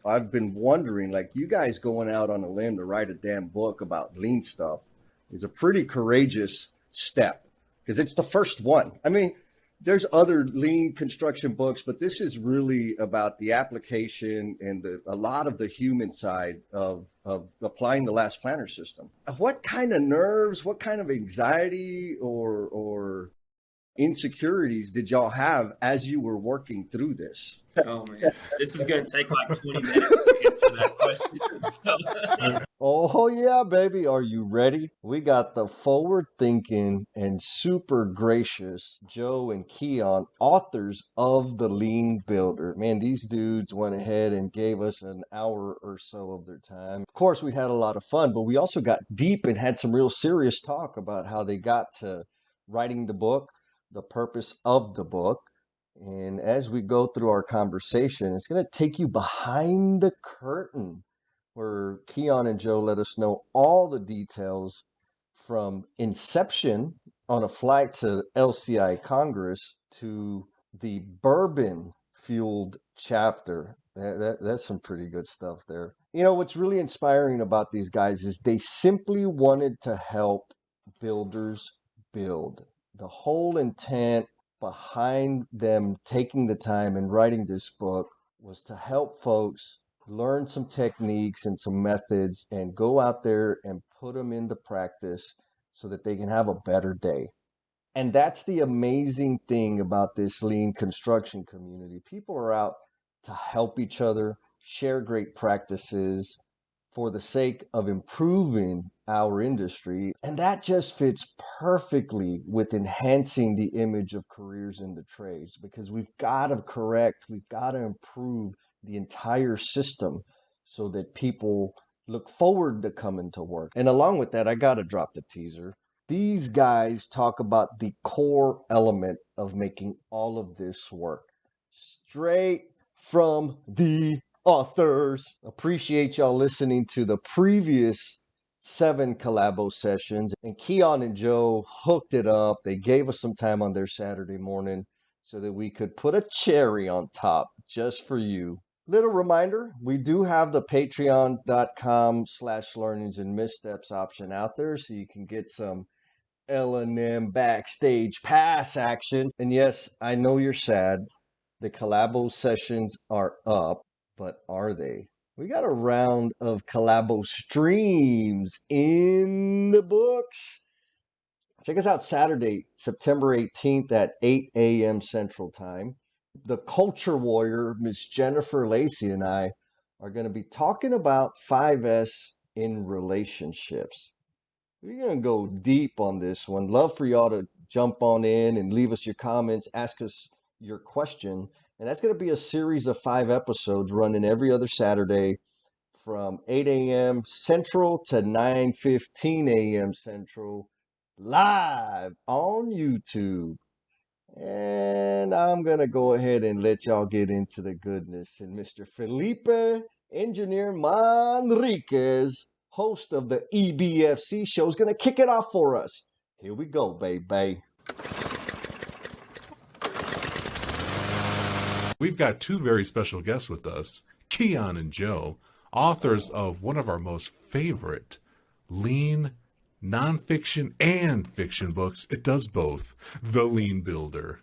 I've been wondering, like, you guys going out on a limb to write a damn book about lean stuff is a pretty courageous step because it's the first one. I mean, there's other lean construction books, but this is really about the application and a lot of the human side of applying the last planner system. What kind of nerves, what kind of anxiety or insecurities did y'all have as you were working through this? Oh man, this is going to take like 20 minutes to answer that question. So, Oh, yeah, baby. Are you ready? We got the forward thinking and super gracious Joe and Keyan, authors of The Lean Builder. Man, these dudes went ahead and gave us an hour or so of their time. Of course, we had a lot of fun, but we also got deep and had some real serious talk about how they got to writing the book, the purpose of the book. And as we go through our conversation, it's going to take you behind the curtain where Keyan and Joe let us know all the details from inception on a flight to LCI Congress to the bourbon fueled chapter. That's some pretty good stuff there. You know, what's really inspiring about these guys is they simply wanted to help builders build. The whole intent behind them taking the time and writing this book was to help folks learn some techniques and some methods and go out there and put them into practice so that they can have a better day. And that's the amazing thing about this lean construction community. People are out to help each other, share great practices for the sake of improving our industry. And that just fits perfectly with enhancing the image of careers in the trades because we've got to correct, we've got to improve the entire system so that people look forward to coming to work. And along with that, I got to drop the teaser. These guys talk about the core element of making all of this work straight from the authors. Appreciate y'all listening to the previous 7 collabo sessions. And Keyan and Joe hooked it up. They gave us some time on their Saturday morning so that we could put a cherry on top just for you. Little reminder, we do have the patreon.com/learnings and missteps option out there so you can get some L&M backstage pass action. And yes, I know you're sad. The collabo sessions are up, but are they? We got a round of collabo streams in the books. Check us out Saturday, September 18th at 8 a.m. Central Time. The culture warrior, Miss Jennifer Lacey, and I are going to be talking about 5S in relationships. We're going to go deep on this one. Love for y'all to jump on in and leave us your comments, ask us your question. And that's going to be a series of 5 episodes running every other Saturday from 8 a.m. Central to 9:15 a.m. Central, live on YouTube. And I'm going to go ahead and let y'all get into the goodness. And Mr. Felipe Engineer Manriquez, host of the EBFC show, is going to kick it off for us. Here we go, baby. We've got 2 very special guests with us, Keyan and Joe, authors of one of our most favorite lean nonfiction and fiction books. It does both. The Lean Builder.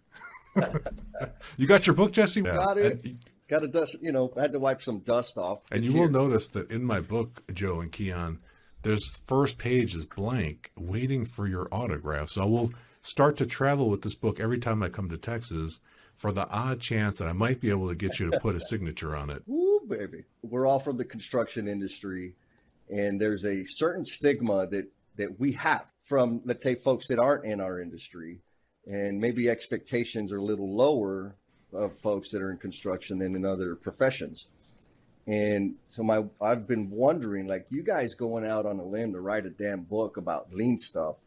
You got your book, Jesse? Got it. Got to dust, I had to wipe some dust off. And you will notice that in my book, Joe and Keyan, there's first page is blank, waiting for your autograph. So I will start to travel with this book every time I come to Texas for the odd chance that I might be able to get you to put a signature on it. Ooh, baby. We're all from the construction industry, and there's a certain stigma that we have from, let's say, folks that aren't in our industry, and maybe expectations are a little lower of folks that are in construction than in other professions. And so I've been wondering, like, you guys going out on a limb to write a damn book about lean stuff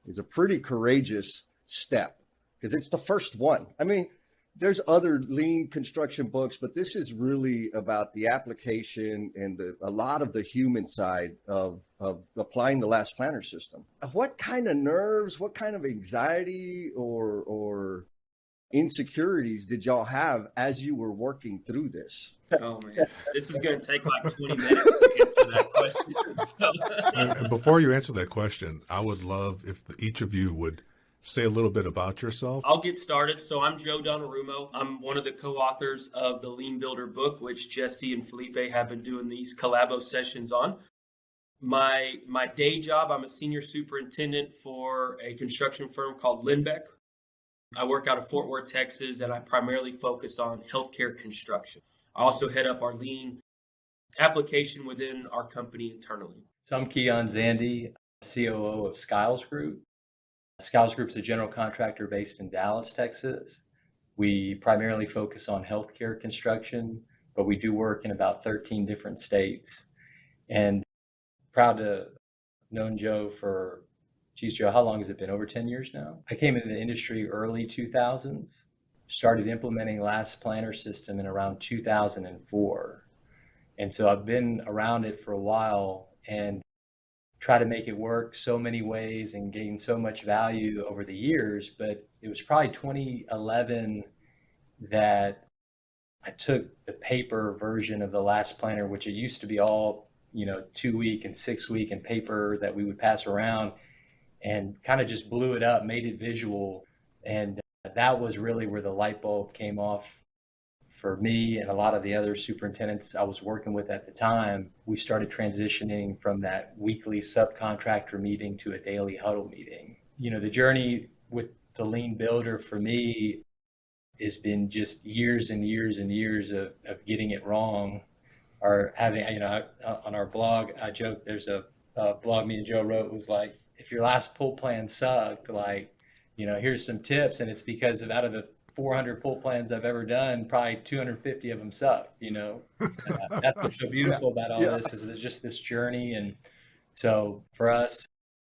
is a pretty courageous step because it's the first one. I mean, there's other lean construction books, but this is really about the application and a lot of the human side of applying the last planner system. What kind of nerves, what kind of anxiety or insecurities did y'all have as you were working through this? Oh man, this is going to take like 20 minutes to answer that question. And before you answer that question, I would love if each of you would say a little bit about yourself. I'll get started. So I'm Joe Donarumo. I'm one of the co-authors of the Lean Builder book, which Jesse and Felipe have been doing these collabo sessions on. My day job, I'm a senior superintendent for a construction firm called Lindbeck. I work out of Fort Worth, Texas, and I primarily focus on healthcare construction. I also head up our Lean application within our company internally. So I'm Keyan Zandy, COO of Skiles Group. Skiles Group is a general contractor based in Dallas, Texas. We primarily focus on healthcare construction, but we do work in about 13 different states. And proud to have known Joe for, Joe, how long has it been? Over 10 years now? I came into the industry early 2000s, started implementing last planner system in around 2004. And so I've been around it for a while and try to make it work so many ways and gain so much value over the years. But it was probably 2011 that I took the paper version of the last planner, which it used to be all, 2-week and 6-week and paper that we would pass around, and kind of just blew it up, made it visual. And that was really where the light bulb came off for me and a lot of the other superintendents I was working with at the time. We started transitioning from that weekly subcontractor meeting to a daily huddle meeting. The journey with the Lean Builder for me has been just years and years and years of getting it wrong, or having, on our blog, I joke, there's a blog me and Joe wrote, was like, if your last pull plan sucked, here's some tips. And it's because out of the 400 pull plans I've ever done, probably 250 of them suck. That's what's so beautiful about all this, is there's just this journey. And so for us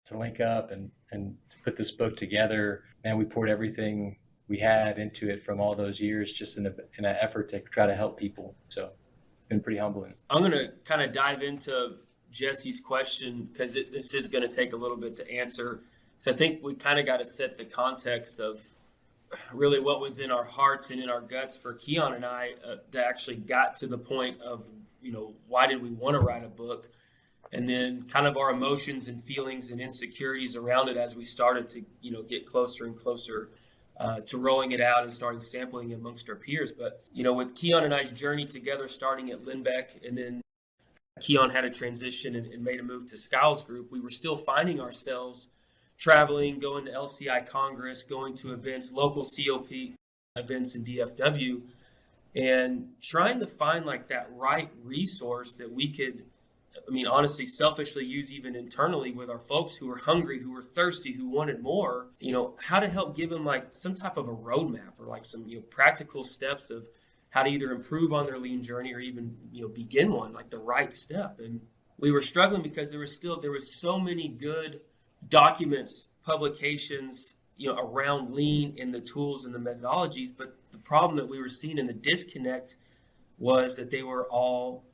to link up and put this book together, and we poured everything we had into it from all those years, just in an effort to try to help people. So it's been pretty humbling. I'm going to kind of dive into Jesse's question, because this is going to take a little bit to answer. So I think we kind of got to set the context of really what was in our hearts and in our guts for Keyan and I that actually got to the point of, why did we want to write a book? And then kind of our emotions and feelings and insecurities around it as we started to, get closer and closer to rolling it out and starting sampling amongst our peers. But, with Keyan and I's journey together, starting at Lindbeck, and then Keyan had a transition and made a move to Skiles Group, we were still finding ourselves traveling, going to LCI Congress, going to events, local COP events in DFW, and trying to find that right resource that we could, honestly, selfishly use even internally with our folks who were hungry, who were thirsty, who wanted more, how to help give them some type of a roadmap or some, practical steps of how to either improve on their lean journey or even, begin one, the right step. And we were struggling because there was so many good documents, publications, around lean and the tools and the methodologies. But the problem that we were seeing in the disconnect was that they were all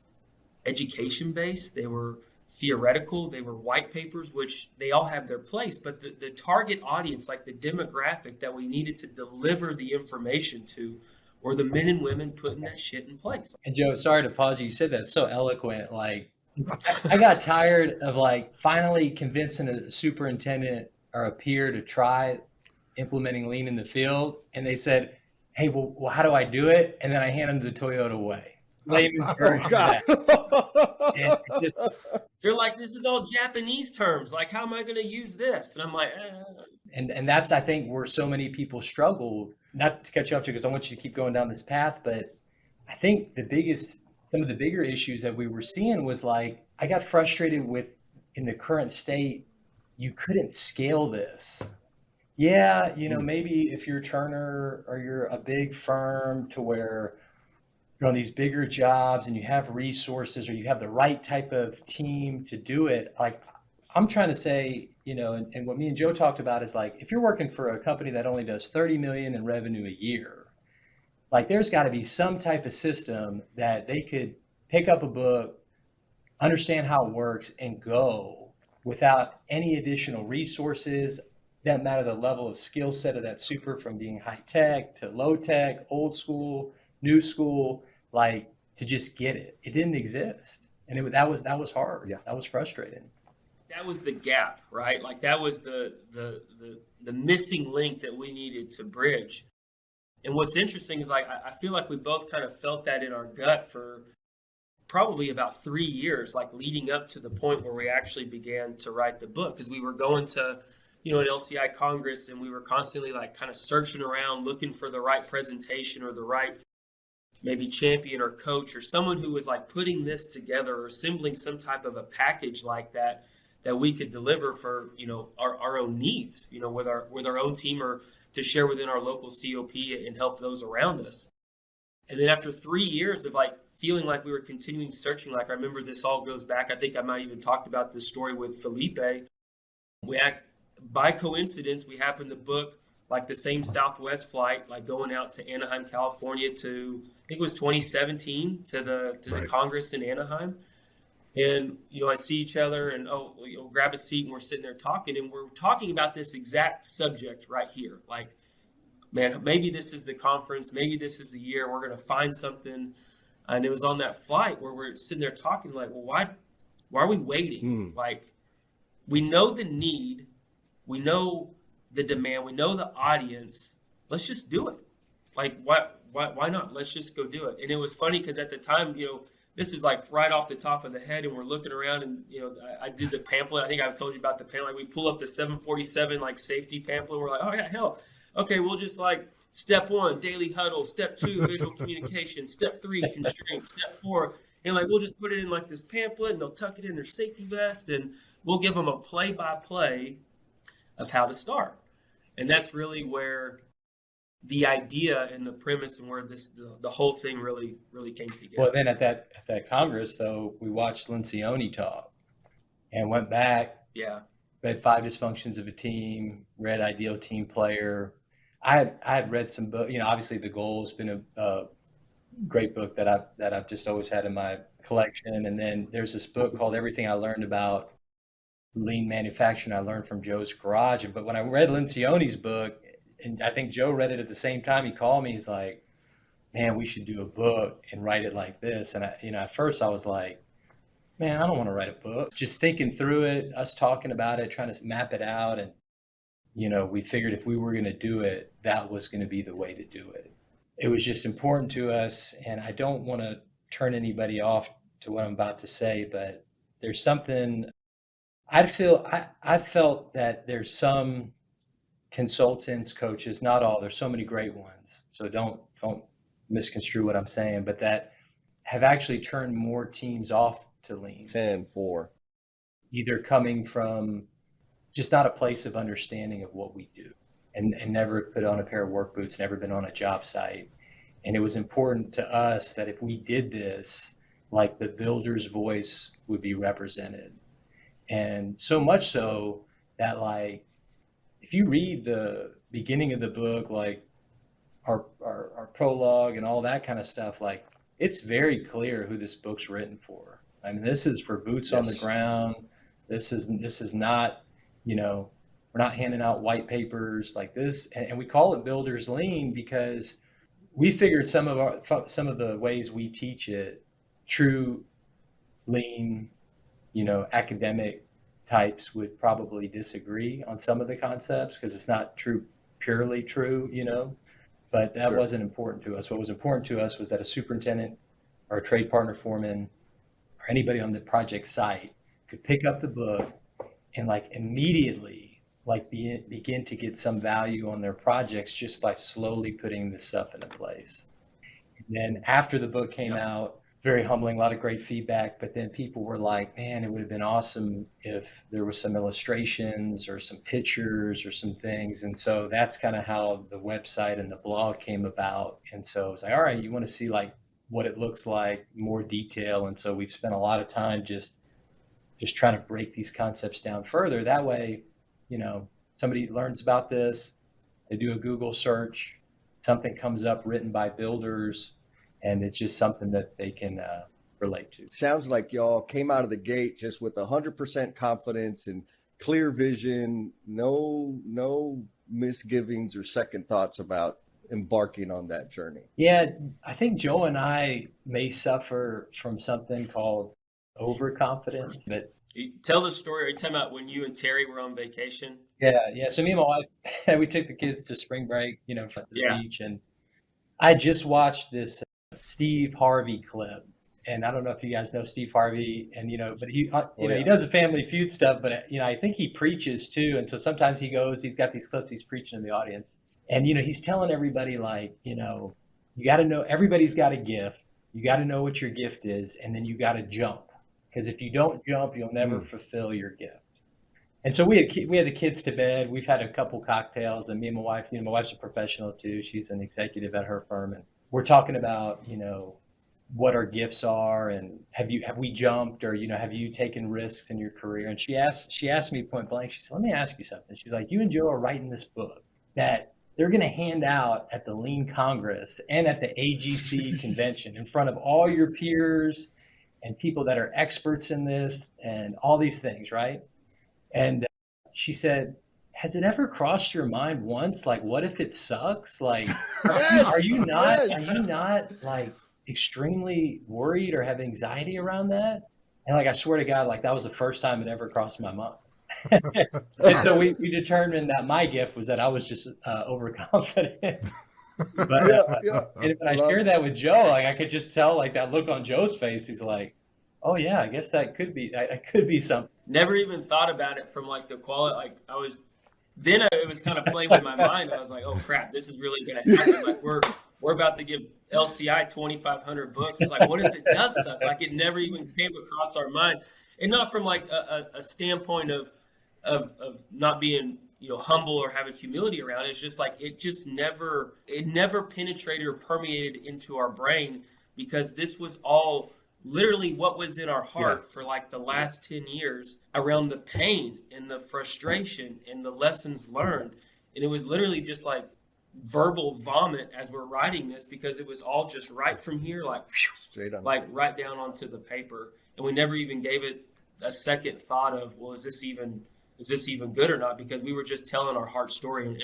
education based. They were theoretical. They were white papers, which they all have their place. But the target audience, the demographic that we needed to deliver the information to, were the men and women putting that shit in place. And Joe, sorry to pause you. You said that so eloquent. I got tired of finally convincing a superintendent or a peer to try implementing lean in the field, and they said, "Hey, well, how do I do it?" And then I hand them the Toyota way. They're like, "This is all Japanese terms. How am I going to use this?" And I'm like, And that's, I think, where so many people struggle. Not to cut you off, because I want you to keep going down this path, but I think some of the bigger issues that we were seeing was I got frustrated with, in the current state, you couldn't scale this. Yeah, maybe if you're Turner or you're a big firm to where you're on these bigger jobs and you have resources or you have the right type of team to do it. I'm trying to say, and what me and Joe talked about is if you're working for a company that only does 30 million in revenue a year, there's got to be some type of system that they could pick up a book, understand how it works, and go without any additional resources. doesn't matter the level of skill set of that super, from being high tech to low tech, old school, new school, like to just get it. It didn't exist. And that was hard. Yeah. That was frustrating. That was the gap, right? Like that was the missing link that we needed to bridge. And what's interesting is like I feel like we both kind of felt that in our gut for probably about 3 years, like leading up to the point where we actually began to write the book, because we were going to, an LCI Congress, and we were constantly like kind of searching around, looking for the right presentation or the right maybe champion or coach or someone who was like putting this together or assembling some type of a package like that we could deliver for, our own needs, with our own team, or to share within our local COP and help those around us. And then after 3 years of like feeling like we were continuing searching, like I remember this all goes back, I think I might even talked about this story with Felipe. By coincidence, we happened to book like the same Southwest flight, like going out to Anaheim, California to, I think it was 2017, to the Congress in Anaheim. And, I see each other and, grab a seat, and we're sitting there talking, and we're talking about this exact subject right here. Like, man, maybe this is the conference, maybe this is the year, we're going to find something. And it was on that flight where we're sitting there talking like, well, why are we waiting? Like, we know the need, we know the demand, we know the audience. Let's just do it. Like, why not? Let's just go do it. And it was funny because at the time, this is like right off the top of the head, and we're looking around, and I did the pamphlet. I think I've told you about the pamphlet. Like, we pull up the 747 like safety pamphlet. We're like, oh yeah, hell, okay, we'll just like step 1, daily huddle. Step 2, visual communication. Step 3, constraints. Step 4, and like we'll just put it in like this pamphlet, and they'll tuck it in their safety vest, and we'll give them a play-by-play of how to start. And that's really where the idea and the premise and where the whole thing really came together. Well, then at that Congress, though, we watched Lencioni talk and went back. Yeah. Read 5 Dysfunctions of a Team, read Ideal Team Player. I had read some books. Obviously The Goal has been a great book that I've just always had in my collection. And then there's this book called Everything I Learned About Lean Manufacturing I learned from Joe's Garage. But when I read Lencioni's book, and I think Joe read it at the same time, he called me. He's like, man, we should do a book and write it like this. And at first I was like, man, I don't want to write a book. Just thinking through it, us talking about it, trying to map it out. And, we figured if we were going to do it, that was going to be the way to do it. It was just important to us. And I don't want to turn anybody off to what I'm about to say, but there's something I felt that there's some consultants, coaches, not all, there's so many great ones, so don't misconstrue what I'm saying, but that have actually turned more teams off to lean. 10-4. Either coming from just not a place of understanding of what we do, and never put on a pair of work boots, never been on a job site. And it was important to us that if we did this, like the builder's voice would be represented. And so much so that, like, if you read the beginning of the book, like our prologue and all that kind of stuff, like it's very clear who this book's written for. I mean, this is for boots on the ground. This is not, we're not handing out white papers like this. And we call it Builders Lean because we figured some of the ways we teach it, true lean, academic types would probably disagree on some of the concepts because it's not purely true, but that wasn't important to us. What was important to us was that a superintendent or a trade partner foreman or anybody on the project site could pick up the book and like immediately begin to get some value on their projects just by slowly putting this stuff into place. And then after the book came out, very humbling, a lot of great feedback, but then people were like, man, it would have been awesome if there was some illustrations or some pictures or some things. And so that's kind of how the website and the blog came about. And so it's like, all right, you want to see like what it looks like, more detail. And so we've spent a lot of time just trying to break these concepts down further. That way, somebody learns about this, they do a Google search, something comes up written by builders, and it's just something that they can relate to. Sounds like y'all came out of the gate just with 100% confidence and clear vision, no misgivings or second thoughts about embarking on that journey. Yeah, I think Joe and I may suffer from something called overconfidence. But Tell the story. Are you talking about when you and Terry were on vacation? yeah. So me and my wife, we took the kids to spring break, from the Yeah. beach, and I just watched this Steve Harvey clip. And I don't know if you guys know Steve Harvey, and but he, he does the Family Feud stuff, but I think he preaches too, and so sometimes he's got these clips he's preaching in the audience, and he's telling everybody like, you got to know everybody's got a gift, you got to know what your gift is, and then you got to jump, because if you don't jump, you'll never fulfill your gift. And so we had the kids to bed, we've had a couple cocktails, and me and my wife, my wife's a professional too, she's an executive at her firm, and we're talking about what our gifts are, and have we jumped, or have you taken risks in your career? And she asked me point blank, she said, let me ask you something. She's like, you and Joe are writing this book that they're going to hand out at the Lean Congress and at the AGC convention in front of all your peers and people that are experts in this and all these things, right? And she said, has it ever crossed your mind once, like, what if it sucks? Like, are you not like extremely worried or have anxiety around that? And like, I swear to God, like, that was the first time it ever crossed my mind. And so we determined that my gift was that I was just overconfident. But and when I shared that with Joe, like, I could just tell, like, that look on Joe's face. He's like, oh yeah, I guess that could be something. Never even thought about it from like the quality. Like it was kind of playing with my mind. I was like, oh crap, this is really going to happen. Like we're about to give LCI 2,500 books. It's like, what if it does suck? Like, it never even came across our mind, and not from like a standpoint of not being humble or having humility around it. It's just like it never penetrated or permeated into our brain, because this was all literally what was in our heart for like the last 10 years around the pain and the frustration and the lessons learned. And it was literally just like verbal vomit as we're writing this, because it was all just right from here, like straight on, like right down onto the paper. And we never even gave it a second thought of, well, is this even good or not? Because we were just telling our heart story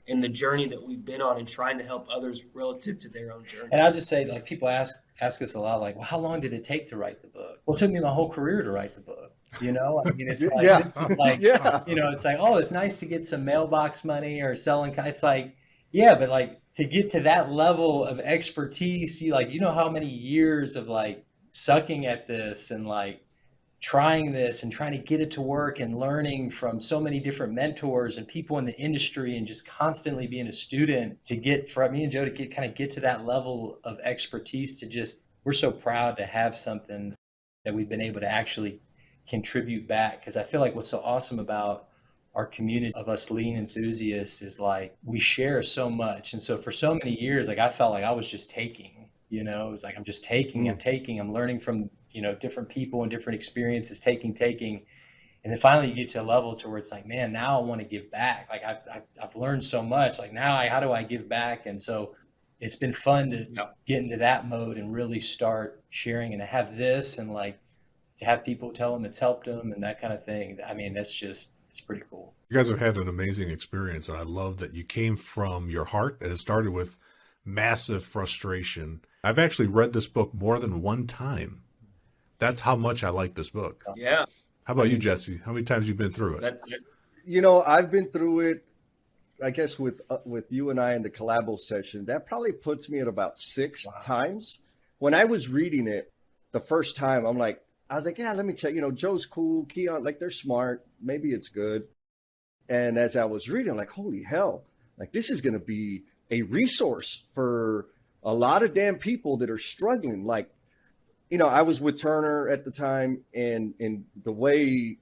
and the journey that we've been on and trying to help others relative to their own journey. And I'll just say, like, people ask us a lot, like, well, how long did it take to write the book? Well, it took me my whole career to write the book. I mean, it's like, it's like, oh, it's nice to get some mailbox money or selling. It's like, yeah, but like, to get to that level of expertise, how many years of like sucking at this and like trying this and trying to get it to work and learning from so many different mentors and people in the industry, and just constantly being a student to get, for me and Joe to get to that level of expertise, to just, we're so proud to have something that we've been able to actually contribute back. Because I feel like what's so awesome about our community of us lean enthusiasts is like, we share so much. And so for so many years, like, I felt like I was just taking, it was like, I'm just taking, I'm learning from, different people and different experiences, taking. And then finally you get to a level to where it's like, man, now I want to give back. Like, I've learned so much, like, now how do I give back? And so it's been fun to get into that mode and really start sharing, and to have this, and like to have people tell them it's helped them and that kind of thing. I mean, it's pretty cool. You guys have had an amazing experience, and I love that you came from your heart, and it started with massive frustration. I've actually read this book more than one time. That's how much I like this book. Yeah. How about you, Jesse? How many times have you been through it? I've been through it, I guess, with you and I in the collabo session. That probably puts me at about 6 times. When I was reading it the first time, I was like, yeah, let me check. Joe's cool, Keyan, like, they're smart. Maybe it's good. And as I was reading, I'm like, holy hell, like, this is going to be a resource for a lot of damn people that are struggling. Like, I was with Turner at the time, and the way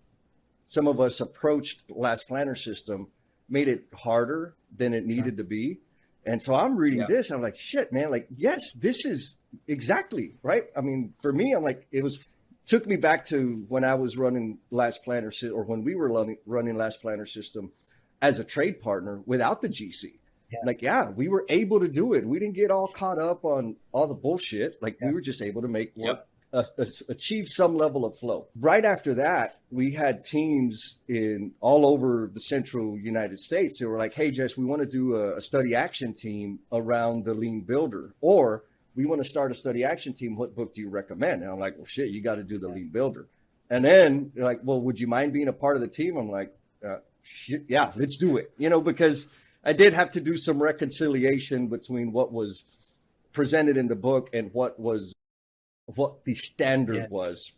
some of us approached Last Planner System made it harder than it needed to be. And so I'm reading this, I'm like, shit, man, like, yes, this is exactly right. I mean, for me, I'm like, took me back to when I was running Last Planner System, or when we were running Last Planner System as a trade partner without the GC. Like, we were able to do it. We didn't get all caught up on all the bullshit. Like, we were just able to make work achieve some level of flow. Right after that, we had teams in all over the central United States. They were like, hey, Jess, we want to do a study action team around the lean builder, or we want to start a study action team. What book do you recommend? And I'm like, well, shit, you got to do the lean builder. And then they're like, well, would you mind being a part of the team? I'm like, shit, yeah, let's do it. Because I did have to do some reconciliation between what was presented in the book and what the standard was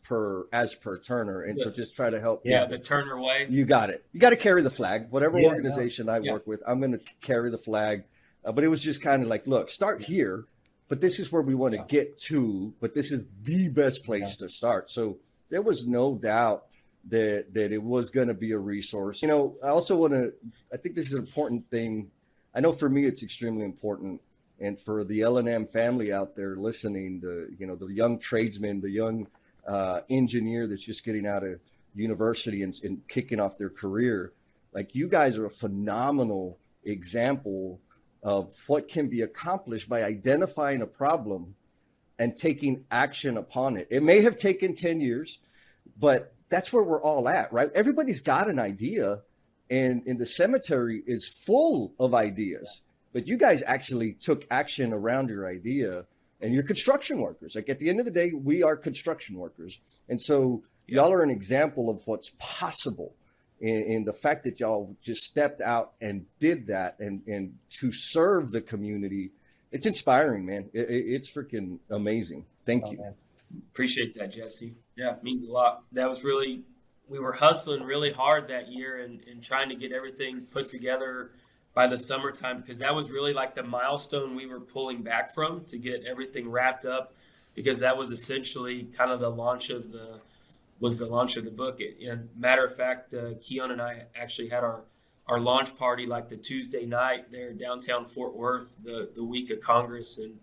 as per Turner. And so just try to help. Yeah, the Turner way. You got it. You got to carry the flag. Whatever organization I work with, I'm going to carry the flag. But it was just kind of like, look, start here, but this is where we want to get to, but this is the best place to start. So there was no doubt that it was going to be a resource. I also I think this is an important thing. I know for me, it's extremely important. And for the L&M family out there listening, the young tradesman, the young engineer that's just getting out of university and kicking off their career, like, you guys are a phenomenal example of what can be accomplished by identifying a problem and taking action upon it. It may have taken 10 years, but that's where we're all at, right? Everybody's got an idea, and the cemetery is full of ideas. But you guys actually took action around your idea, and you're construction workers. Like, at the end of the day, we are construction workers. And so y'all are an example of what's possible. And the fact that y'all just stepped out and did that and to serve the community, it's inspiring, man. It's freaking amazing. Thank you. Man. Appreciate that, Jesse. Yeah, it means a lot. That was we were hustling really hard that year and trying to get everything put together by the summertime, because that was really like the milestone we were pulling back from to get everything wrapped up, because that was essentially kind of the launch of the book. Matter of fact, Keyan and I actually had our launch party like the Tuesday night there downtown Fort Worth, the week of Congress, and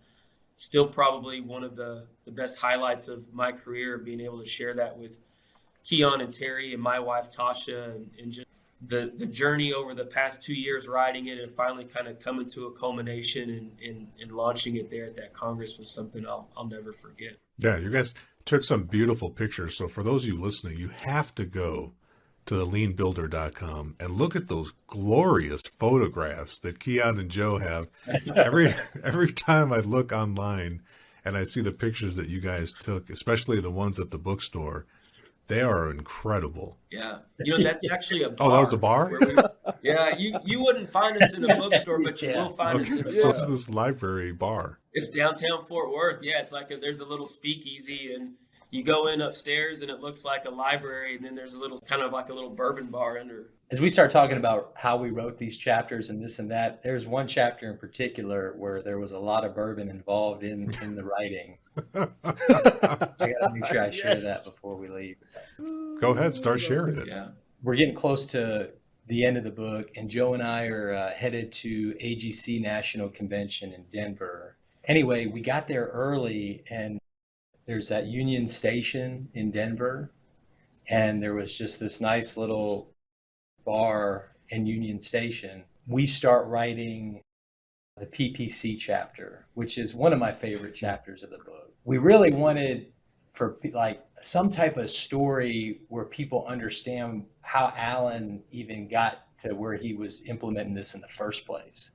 still probably one of the best highlights of my career, being able to share that with Keyan and Terry and my wife Tasha, and just the journey over the past 2 years writing it and finally kind of coming to a culmination and launching it there at that Congress was something I'll never forget. Yeah, you guys took some beautiful pictures. So for those of you listening, you have to go to the leanbuilder.com and look at those glorious photographs that Keyan and Joe have. Every time I look online and I see the pictures that you guys took, especially the ones at the bookstore, they are incredible. Yeah. That's actually a bar. Oh, that was a bar? You wouldn't find us in a bookstore, but you will find us in a bar. So it's this library bar. It's downtown Fort Worth. Yeah, it's like there's a little speakeasy, and you go in upstairs, and it looks like a library, and then there's a little kind of like a little bourbon bar under. As we start talking about how we wrote these chapters and this and that, there's one chapter in particular where there was a lot of bourbon involved in the writing. I got to make sure I share that before we leave. Go ahead, start sharing it. Yeah. We're getting close to the end of the book, and Joe and I are headed to AGC National Convention in Denver. Anyway, we got there early, and there's that Union Station in Denver, and there was just this nice little bar in Union Station. We start writing the PPC chapter, which is one of my favorite chapters of the book. We really wanted for like some type of story where people understand how Alan even got to where he was implementing this in the first place.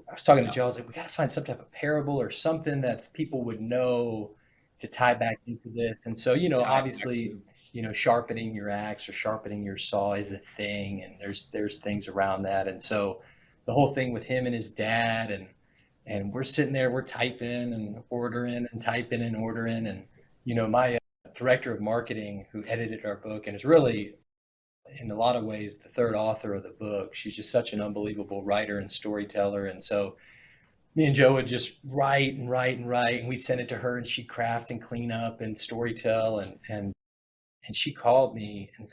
I was talking to Joe, I was like, we got to find some type of parable or something that people would know to tie back into this. And so, obviously, sharpening your axe or sharpening your saw is a thing, and there's things around that. And so the whole thing with him and his dad, and we're sitting there, we're typing and ordering and typing and ordering. And, my director of marketing who edited our book and is really, in a lot of ways, the third author of the book, she's just such an unbelievable writer and storyteller. And so me and Joe would just write, and we'd send it to her, and she'd craft and clean up and storytell. And she called me, and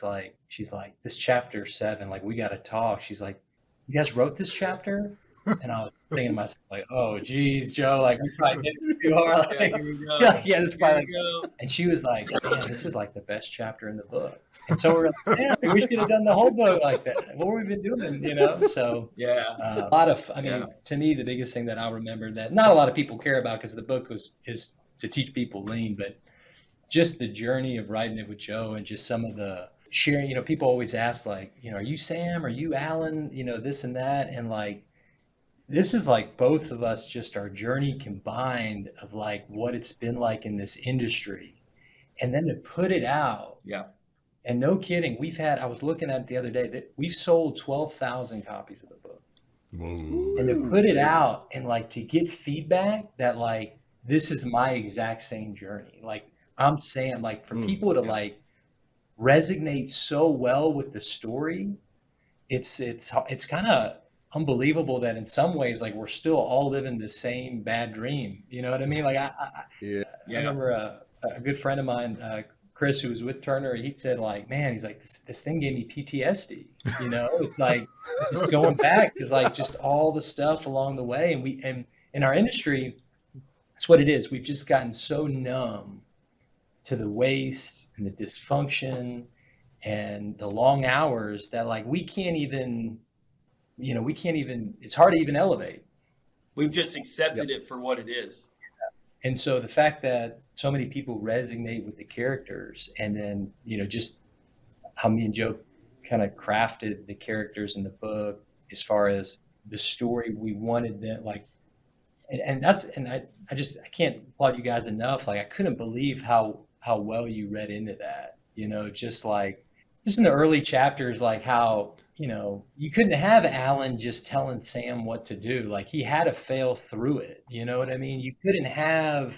she's like, this chapter 7, like, we got to talk. She's like, you guys wrote this chapter? And I was thinking to myself, like, oh, geez, Joe, like, we probably did it too hard. Like, yeah, this is probably and she was like, man, this is like the best chapter in the book. And so we're like, man, we should have done the whole book like that. What have we been doing, So a lot of, to me, the biggest thing that I'll remember that not a lot of people care about, because the book is to teach people lean, but just the journey of writing it with Joe and just some of the sharing, people always ask like, are you Sam? Are you Alan? This and that. And like, this is like both of us, just our journey combined of like what it's been like in this industry. And then to put it out. Yeah. And no kidding, I was looking at it the other day, that we've sold 12,000 copies of the book. Whoa. And to put it out and like to get feedback that like, this is my exact same journey. Like I'm saying, like for people to like resonate so well with the story, it's kind of unbelievable that in some ways, like we're still all living the same bad dream. You know what I mean? Like I remember a good friend of mine, Chris, who was with Turner, he said like, man, he's like, this thing gave me PTSD. It's like just going back because like just all the stuff along the way, and in our industry, that's what it is. We've just gotten so numb to the waste and the dysfunction and the long hours that like we can't even, it's hard to even elevate. We've just accepted it for what it is. And so the fact that so many people resonate with the characters, and then, just how me and Joe kind of crafted the characters in the book as far as the story we wanted them, like, and I can't applaud you guys enough. Like I couldn't believe how well you read into that, just in the early chapters, like how, you couldn't have Alan just telling Sam what to do. Like he had to fail through it. You know what I mean? You couldn't have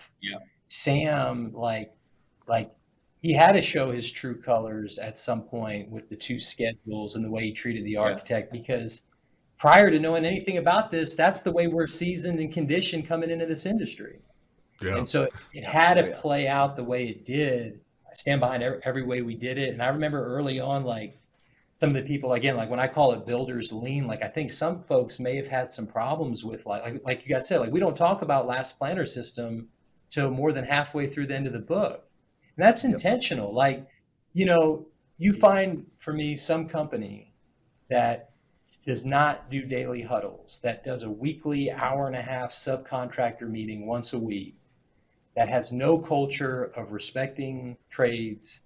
Sam like he had to show his true colors at some point with the 2 schedules and the way he treated the architect, because prior to knowing anything about this, that's the way we're seasoned and conditioned coming into this industry. Yeah. And so it had to play out the way it did. I stand behind every way we did it. And I remember early on, like some of the people, again, like when I call it builder's lean, like I think some folks may have had some problems with like you guys said, like we don't talk about last planner system till more than halfway through the end of the book. And that's intentional. Like, you find for me some company that does not do daily huddles, that does a weekly 1.5-hour subcontractor meeting once a week, that has no culture of respecting trades.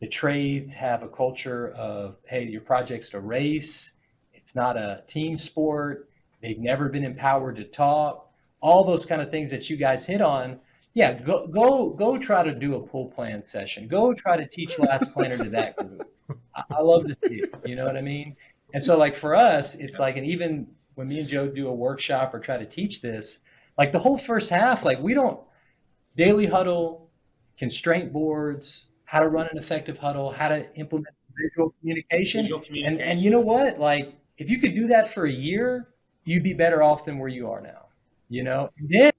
The trades have a culture of, hey, your project's a race. It's not a team sport. They've never been empowered to talk. All those kind of things that you guys hit on. Yeah, go try to do a pull plan session. Go try to teach last planner to that group. I love to see it. You know what I mean? And so like for us, it's like, and even when me and Joe do a workshop or try to teach this, like the whole first half, like we don't daily huddle, constraint boards, how to run an effective huddle, how to implement visual communication. And you know what? Like if you could do that for a year, you'd be better off than where you are now. And then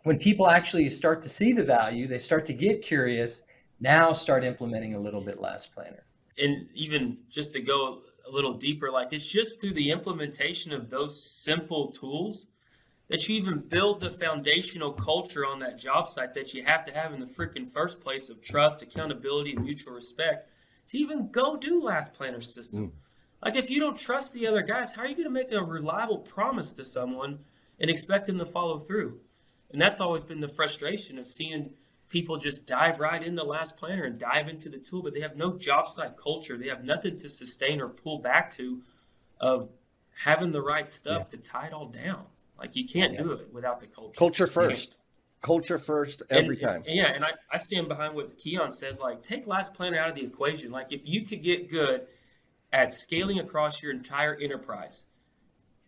when people actually start to see the value, they start to get curious, now start implementing a little bit last planner. And even just to go a little deeper, like it's just through the implementation of those simple tools that you even build the foundational culture on that job site that you have to have in the freaking first place of trust, accountability, and mutual respect to even go do last planner system. Like if you don't trust the other guys, how are you going to make a reliable promise to someone and expect them to follow through? And that's always been the frustration of seeing people just dive right into last planner and dive into the tool, but they have no job site culture. They have nothing to sustain or pull back to of having the right stuff to tie it all down. Like you can't do it without the culture. Culture first. Culture first every time. And I stand behind what Keyan says, like take last planner out of the equation. Like if you could get good at scaling across your entire enterprise,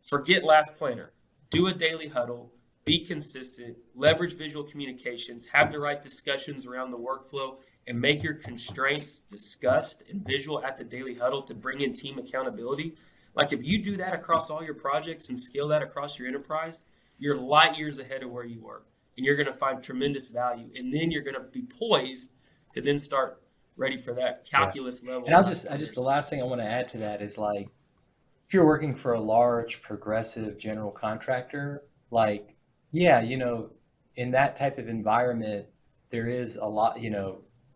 forget last planner, do a daily huddle, be consistent, leverage visual communications, have the right discussions around the workflow, and make your constraints discussed and visual at the daily huddle to bring in team accountability. Like if you do that across all your projects and scale that across your enterprise, you're light years ahead of where you were. And you're going to find tremendous value. And then you're going to be poised to then start ready for that calculus level. And the last thing I want to add to that is like, if you're working for a large progressive general contractor, like, in that type of environment, there is a lot,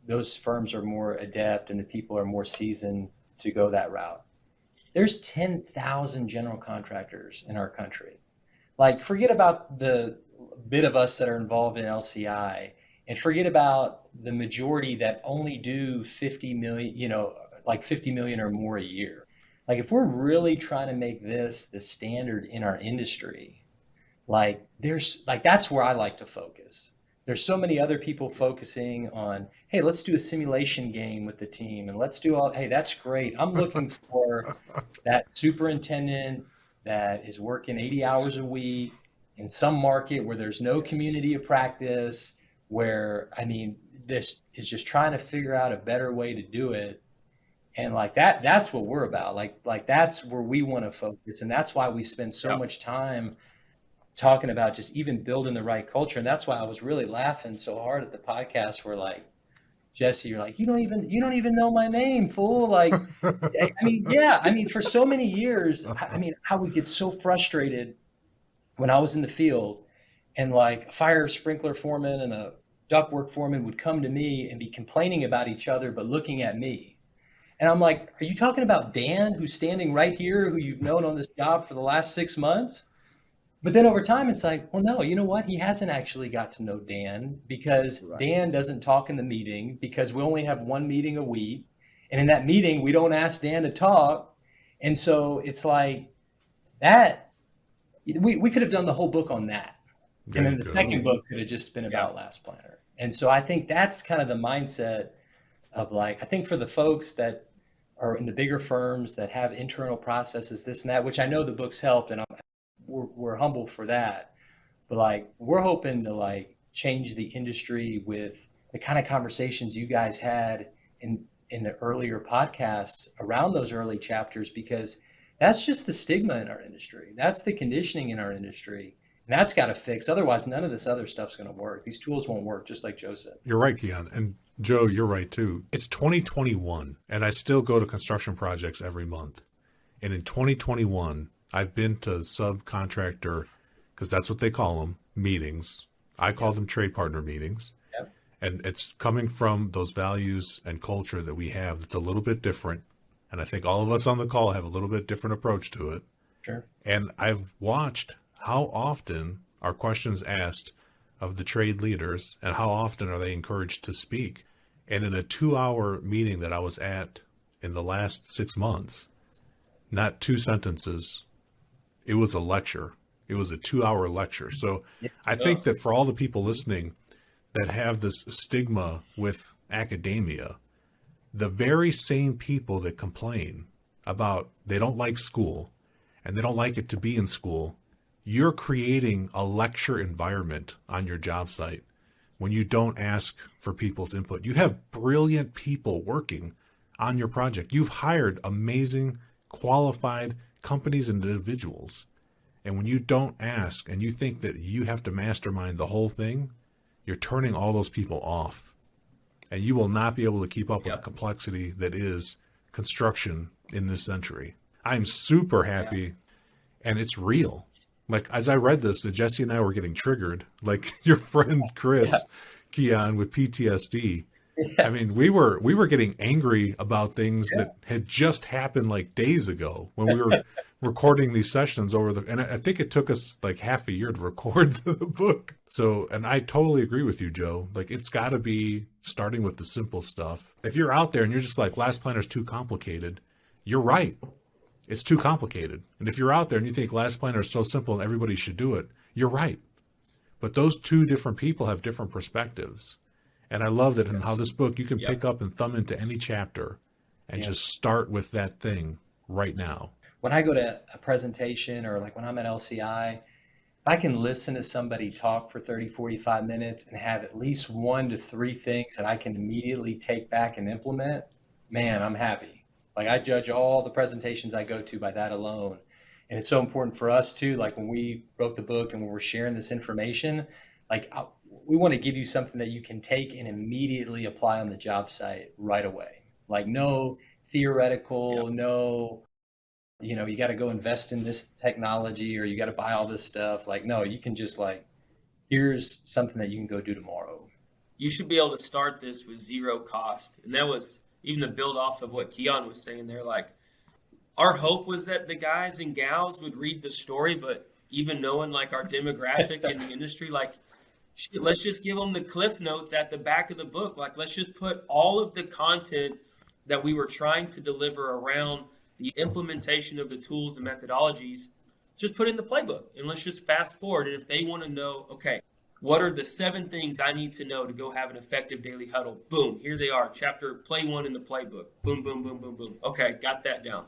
those firms are more adept and the people are more seasoned to go that route. There's 10,000 general contractors in our country. Like, forget about the bit of us that are involved in LCI and forget about the majority that only do 50 million, like 50 million or more a year. Like if we're really trying to make this the standard in our industry, like that's where I like to focus. There's so many other people focusing on, hey, let's do a simulation game with the team and let's do all, hey, that's great. I'm looking for that superintendent that is working 80 hours a week in some market where there's no community of practice, where, I mean, this is just trying to figure out a better way to do it. And like that's what we're about. Like that's where we want to focus. And that's why we spend so much time talking about just even building the right culture. And that's why I was really laughing so hard at the podcast where like, Jesse, you're like, you don't even know my name, fool. Like, I mean, yeah, I mean, for so many years, I mean, I would get so frustrated when I was in the field and like a fire sprinkler foreman and a ductwork foreman would come to me and be complaining about each other, but looking at me. And I'm like, are you talking about Dan, who's standing right here, who you've known on this job for the last 6 months? But then over time, it's like, well, no, you know what? He hasn't actually got to know Dan because Dan doesn't talk in the meeting because we only have one meeting a week. And in that meeting, we don't ask Dan to talk. And so it's like that. We could have done the whole book on that. And then the second book could have just been about Last Planner. And so I think that's kind of the mindset of like, I think for the folks that are in the bigger firms that have internal processes, this and that, which I know the books helped, and we're humble for that, but like we're hoping to like change the industry with the kind of conversations you guys had in the earlier podcasts around those early chapters, because that's just the stigma in our industry. That's the conditioning in our industry, and that's got to fix. Otherwise, none of this other stuff's going to work. These tools won't work, just like Joe said. You're right, Keyan. And Joe, you're right too. It's 2021, and I still go to construction projects every month. And in 2021, I've been to subcontractor, because that's what they call them, meetings. I call them trade partner meetings. Yep. And it's coming from those values and culture that we have that's a little bit different. And I think all of us on the call have a little bit different approach to it. Sure. And I've watched how often are questions asked of the trade leaders and how often are they encouraged to speak. And in a 2-hour meeting that I was at in the last 6 months, not 2 sentences, it was a lecture. It was a 2-hour lecture. So I think that for all the people listening that have this stigma with academia, the very same people that complain about they don't like school and they don't like it to be in school, you're creating a lecture environment on your job site when you don't ask for people's input. You have brilliant people working on your project. You've hired amazing, qualified companies and individuals. And when you don't ask and you think that you have to mastermind the whole thing, you're turning all those people off. And you will not be able to keep up with the complexity that is construction in this century. I'm super happy, and it's real. Like, as I read this, Jesse and I were getting triggered, like your friend Chris, Keyan, with PTSD. I mean, we were getting angry about things that had just happened like days ago when we were recording these sessions and I think it took us like half a year to record the book. So, and I totally agree with you, Joe. Like, it's got to be starting with the simple stuff. If you're out there and you're just like, Last Planner's too complicated, you're right. It's too complicated. And if you're out there and you think Last Planner is so simple and everybody should do it, you're right. But those two different people have different perspectives. And I love that in how this book, you can pick up and thumb into any chapter and just start with that thing right now. When I go to a presentation or like when I'm at LCI, if I can listen to somebody talk for 30, 45 minutes and have at least 1 to 3 things that I can immediately take back and implement, man, I'm happy. Like, I judge all the presentations I go to by that alone. And it's so important for us too, like when we wrote the book and when we're sharing this information, like we want to give you something that you can take and immediately apply on the job site right away. Like, no theoretical, no, you got to go invest in this technology or you got to buy all this stuff. Like, no, you can just like, here's something that you can go do tomorrow. You should be able to start this with 0 cost. And that was even the build off of what Keyan was saying there. Like, our hope was that the guys and gals would read the story, but even knowing like our demographic in the industry, like, shit, let's just give them the cliff notes at the back of the book. Like, let's just put all of the content that we were trying to deliver around the implementation of the tools and methodologies, just put in the playbook, and let's just fast forward. And if they want to know, okay, what are the 7 things I need to know to go have an effective daily huddle? Boom, here they are. Chapter play 1 in the playbook. Boom, boom, boom, boom, boom. Okay, got that down.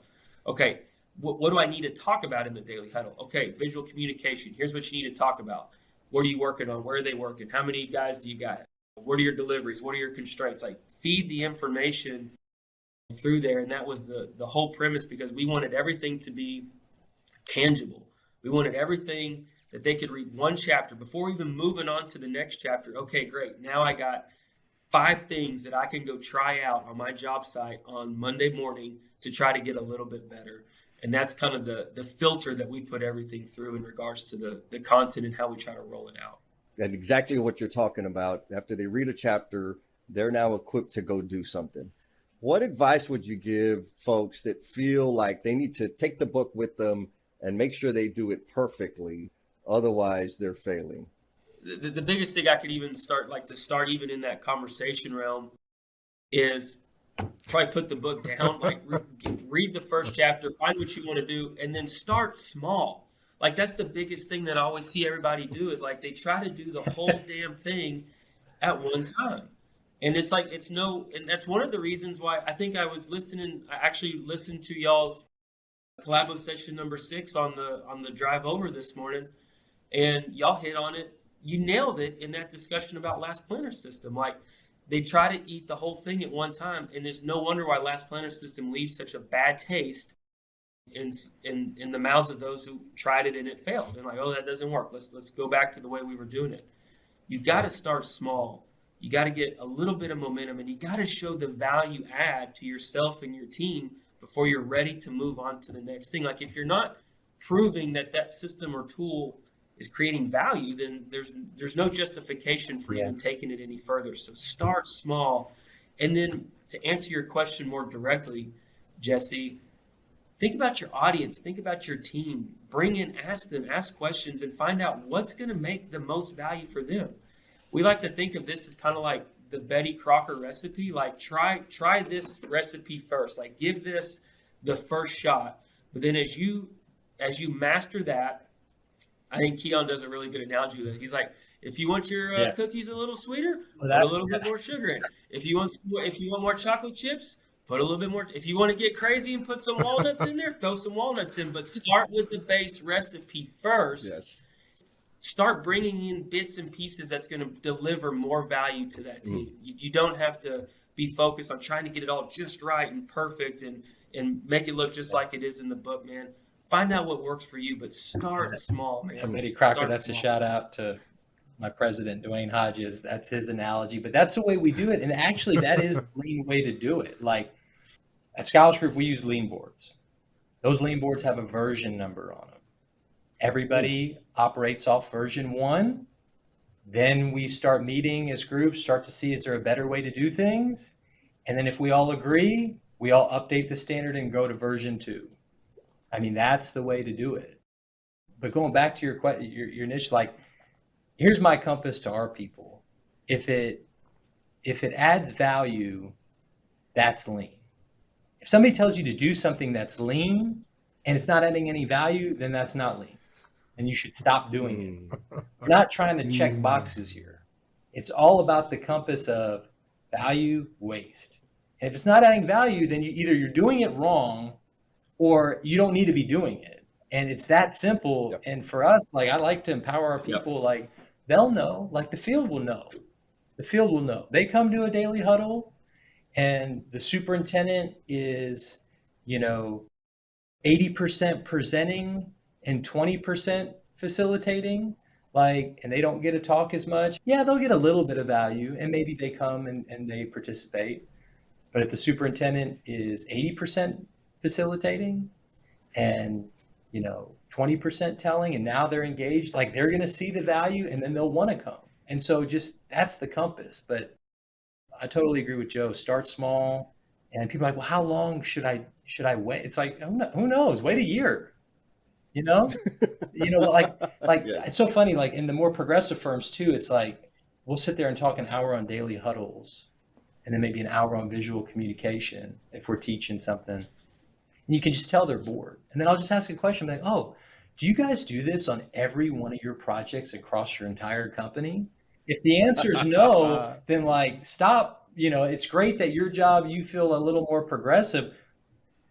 Okay, what do I need to talk about in the daily huddle? Okay, visual communication. Here's what you need to talk about. What are you working on? Where are they working? How many guys do you got? What are your deliveries? What are your constraints? Like, feed the information through there. And that was the whole premise, because we wanted everything to be tangible. We wanted everything that they could read one chapter before even moving on to the next chapter. Okay, great. Now I got 5 things that I can go try out on my job site on Monday morning to try to get a little bit better. And that's kind of the filter that we put everything through in regards to the content and how we try to roll it out. And exactly what you're talking about. After they read a chapter, they're now equipped to go do something. What advice would you give folks that feel like they need to take the book with them and make sure they do it perfectly? Otherwise, they're failing. The biggest thing I could even start even in that conversation realm is probably put the book down, like read the first chapter, find what you want to do, and then start small. Like, that's the biggest thing that I always see everybody do, is like they try to do the whole damn thing at one time. And it's like, and that's one of the reasons why I think I actually listened to y'all's collabo session number 6 on the drive over this morning, and y'all hit on it. You nailed it in that discussion about Last Planner System. Like, they try to eat the whole thing at one time, and there's no wonder why Last Planner System leaves such a bad taste in the mouths of those who tried it and it failed. And like, oh, that doesn't work. Let's go back to the way we were doing it. You've got to start small. You got to get a little bit of momentum, and you got to show the value add to yourself and your team before you're ready to move on to the next thing. Like, if you're not proving that system or tool is creating value, then there's no justification for even taking it any further. So start small. And then to answer your question more directly, Jesse, think about your audience, think about your team, ask questions, and find out what's going to make the most value for them. We like to think of this as kind of like the Betty Crocker recipe. Like, try this recipe first. Like, give this the first shot. But then as you master that, I think Keyan does a really good analogy with it. He's like, if you want your cookies a little sweeter, put a little bit more sugar in. If you want more chocolate chips, put a little bit more. If you want to get crazy and put some walnuts in there, throw some walnuts in. But start with the base recipe first. Yes. Start bringing in bits and pieces that's going to deliver more value to that team. You don't have to be focused on trying to get it all just right and perfect and make it look just like it is in the book, man. Find out what works for you, but start small, man. Betty Crocker, that's a shout out to my president, Dwayne Hodges. That's his analogy, but that's the way we do it. And actually, that is the lean way to do it. Like, at Scholars Group, we use lean boards. Those lean boards have a version number on them. Everybody operates off version 1. Then we start meeting as groups, start to see, is there a better way to do things? And then if we all agree, we all update the standard and go to version 2. I mean, that's the way to do it. But going back to your niche, like, here's my compass to our people. If it adds value, that's lean. If somebody tells you to do something that's lean and it's not adding any value, then that's not lean. And you should stop doing it. We're not trying to check boxes here. It's all about the compass of value, waste. And if it's not adding value, then either you're doing it wrong or you don't need to be doing it. And it's that simple. Yep. And for us, like, I like to empower our people. Yep. Like, they'll know, like, the field will know. The field will know. They come to a daily huddle and the superintendent is, 80% presenting and 20% facilitating, like, and they don't get to talk as much. Yeah, they'll get a little bit of value and maybe they come and they participate. But if the superintendent is 80% facilitating and 20% telling, and now they're engaged, like, they're going to see the value and then they'll want to come. And so just, that's the compass. But I totally agree with Joe. Start small. And people are like, well, how long should I wait? It's like, who knows? Wait a year. you know? Like Yes. it's so funny, like in the more progressive firms too, it's like we'll sit there and talk an hour on daily huddles and then maybe an hour on visual communication if we're teaching something. And you can just tell they're bored. And then I'll just ask a question like, oh, do you guys do this on every one of your projects across your entire company? If the answer is no, then like stop. It's great that your job, you feel a little more progressive.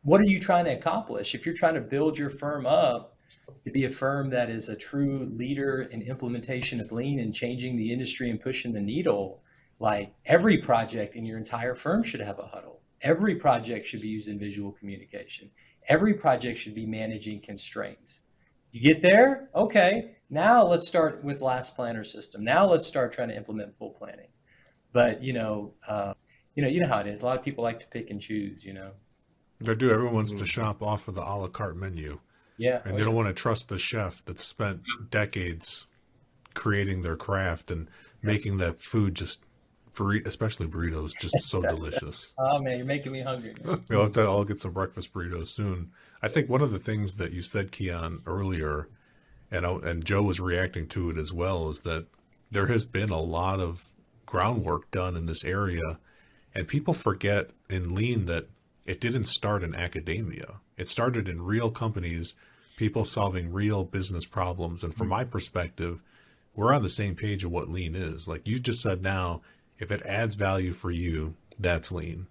What are you trying to accomplish? If you're trying to build your firm up to be a firm that is a true leader in implementation of lean and changing the industry and pushing the needle, like every project in your entire firm should have a huddle. Every project should be using visual communication. Every project should be managing constraints. You get there? Okay. Now let's start with last planner system. Now let's start trying to implement full planning. But you know how it is. A lot of people like to pick and choose. They do. Everyone wants to shop off of the a la carte menu, Yeah. and they don't want to trust the chef that's spent decades creating their craft and making that food just, especially burritos, just so delicious. Oh man, you're making me hungry. I'll get some breakfast burritos soon. I think one of the things that you said, Keyan, earlier, and Joe was reacting to it as well, is that there has been a lot of groundwork done in this area, and people forget in lean that it didn't start in academia. It started in real companies, people solving real business problems. And from my perspective, we're on the same page of what lean is. Like you just said now, if it adds value for you, that's lean.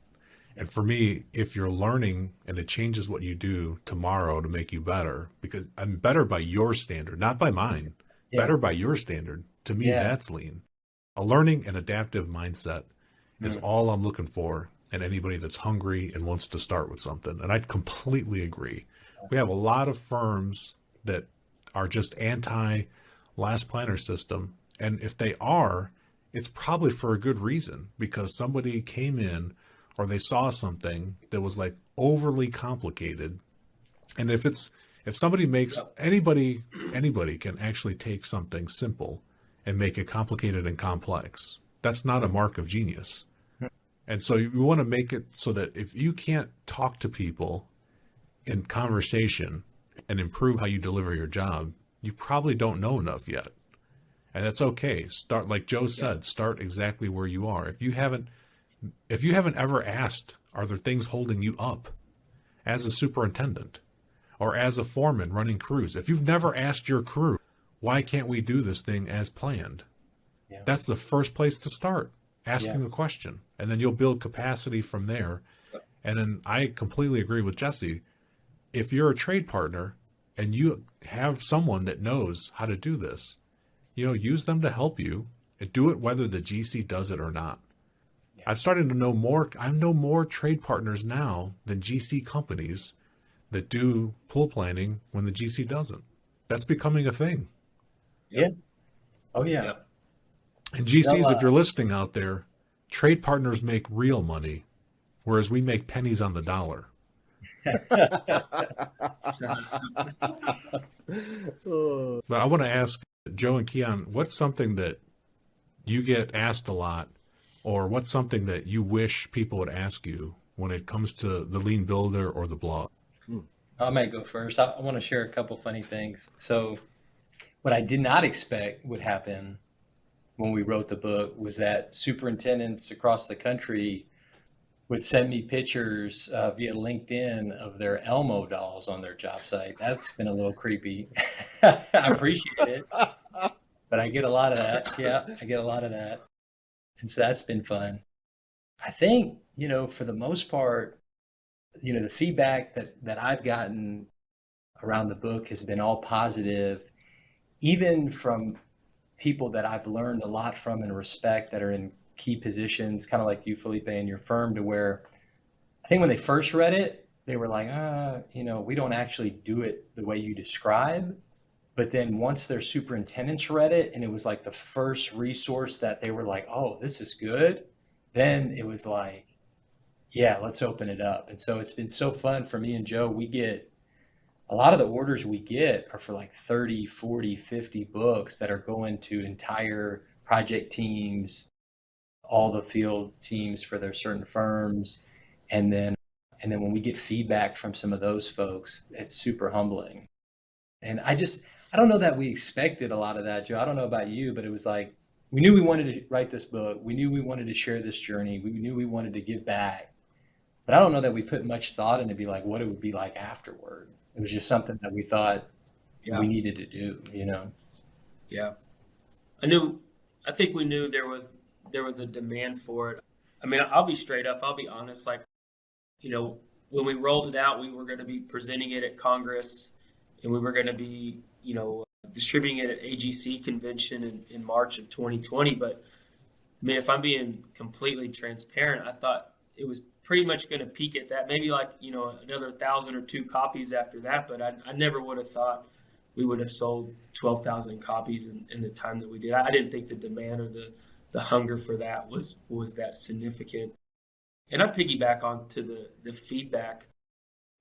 And for me, if you're learning and it changes what you do tomorrow to make you better, because I'm better by your standard, not by mine, better by your standard. To me, that's lean. A learning and adaptive mindset is all I'm looking for in anybody that's hungry and wants to start with something. And I completely agree. We have a lot of firms that are just anti last planner system. And if they are, it's probably for a good reason, because somebody came in or they saw something that was like overly complicated. And if somebody makes anybody can actually take something simple and make it complicated and complex. That's not a mark of genius. And so you want to make it so that if you can't talk to people in conversation and improve how you deliver your job, you probably don't know enough yet. And that's okay. Start, like Joe said, start exactly where you are. If you haven't ever asked, are there things holding you up as a superintendent or as a foreman running crews? If you've never asked your crew, why can't we do this thing as planned? Yeah. That's the first place to start, asking a question, and then you'll build capacity from there. And then I completely agree with Jesse. If you're a trade partner and you have someone that knows how to do this, use them to help you and do it whether the GC does it or not. Yeah. I'm starting to know more. I know more trade partners now than GC companies that do pool planning when the GC doesn't. That's becoming a thing. Yeah. Oh yeah. Yeah. And GCs, if you're listening out there, trade partners make real money, whereas we make pennies on the dollar. But I want to ask Joe and Keyan, what's something that you get asked a lot, or what's something that you wish people would ask you when it comes to the Lean Builder or the blog? I might go first. I want to share a couple funny things. So what I did not expect would happen when we wrote the book was that superintendents across the country would send me pictures via LinkedIn of their Elmo dolls on their job site. That's been a little creepy. I appreciate it, but I get a lot of that. Yeah, I get a lot of that. And so that's been fun. I think, for the most part, the feedback that I've gotten around the book has been all positive, even from people that I've learned a lot from and respect that are in key positions, kind of like you, Felipe, in your firm, to where I think when they first read it, they were like, we don't actually do it the way you describe. But then once their superintendents read it and it was like the first resource that they were like, oh, this is good, then it was like, yeah, let's open it up. And so it's been so fun for me and Joe. We get a lot of the orders we get are for like 30, 40, 50 books that are going to entire project teams, all the field teams for their certain firms. And then when we get feedback from some of those folks, it's super humbling. And I don't know that we expected a lot of that, Joe. I don't know about you, but it was like, we knew we wanted to write this book. We knew we wanted to share this journey. We knew we wanted to give back. But I don't know that we put much thought into be like what it would be like afterward. It was just something that we thought we needed to do, you know? Yeah. I think we knew there was a demand for it. I mean, I'll be straight up, I'll be honest, like, you know, when we rolled it out, we were going to be presenting it at Congress, and we were going to be, you know, distributing it at AGC convention in March of 2020. But I mean, if I'm being completely transparent, I thought it was pretty much going to peak at that, maybe like, you know, another 1,000 or 2 copies after that. But I never would have thought we would have sold 12,000 copies in the time that we did. I didn't think the demand or the hunger for that was that significant. And I piggyback on to the feedback,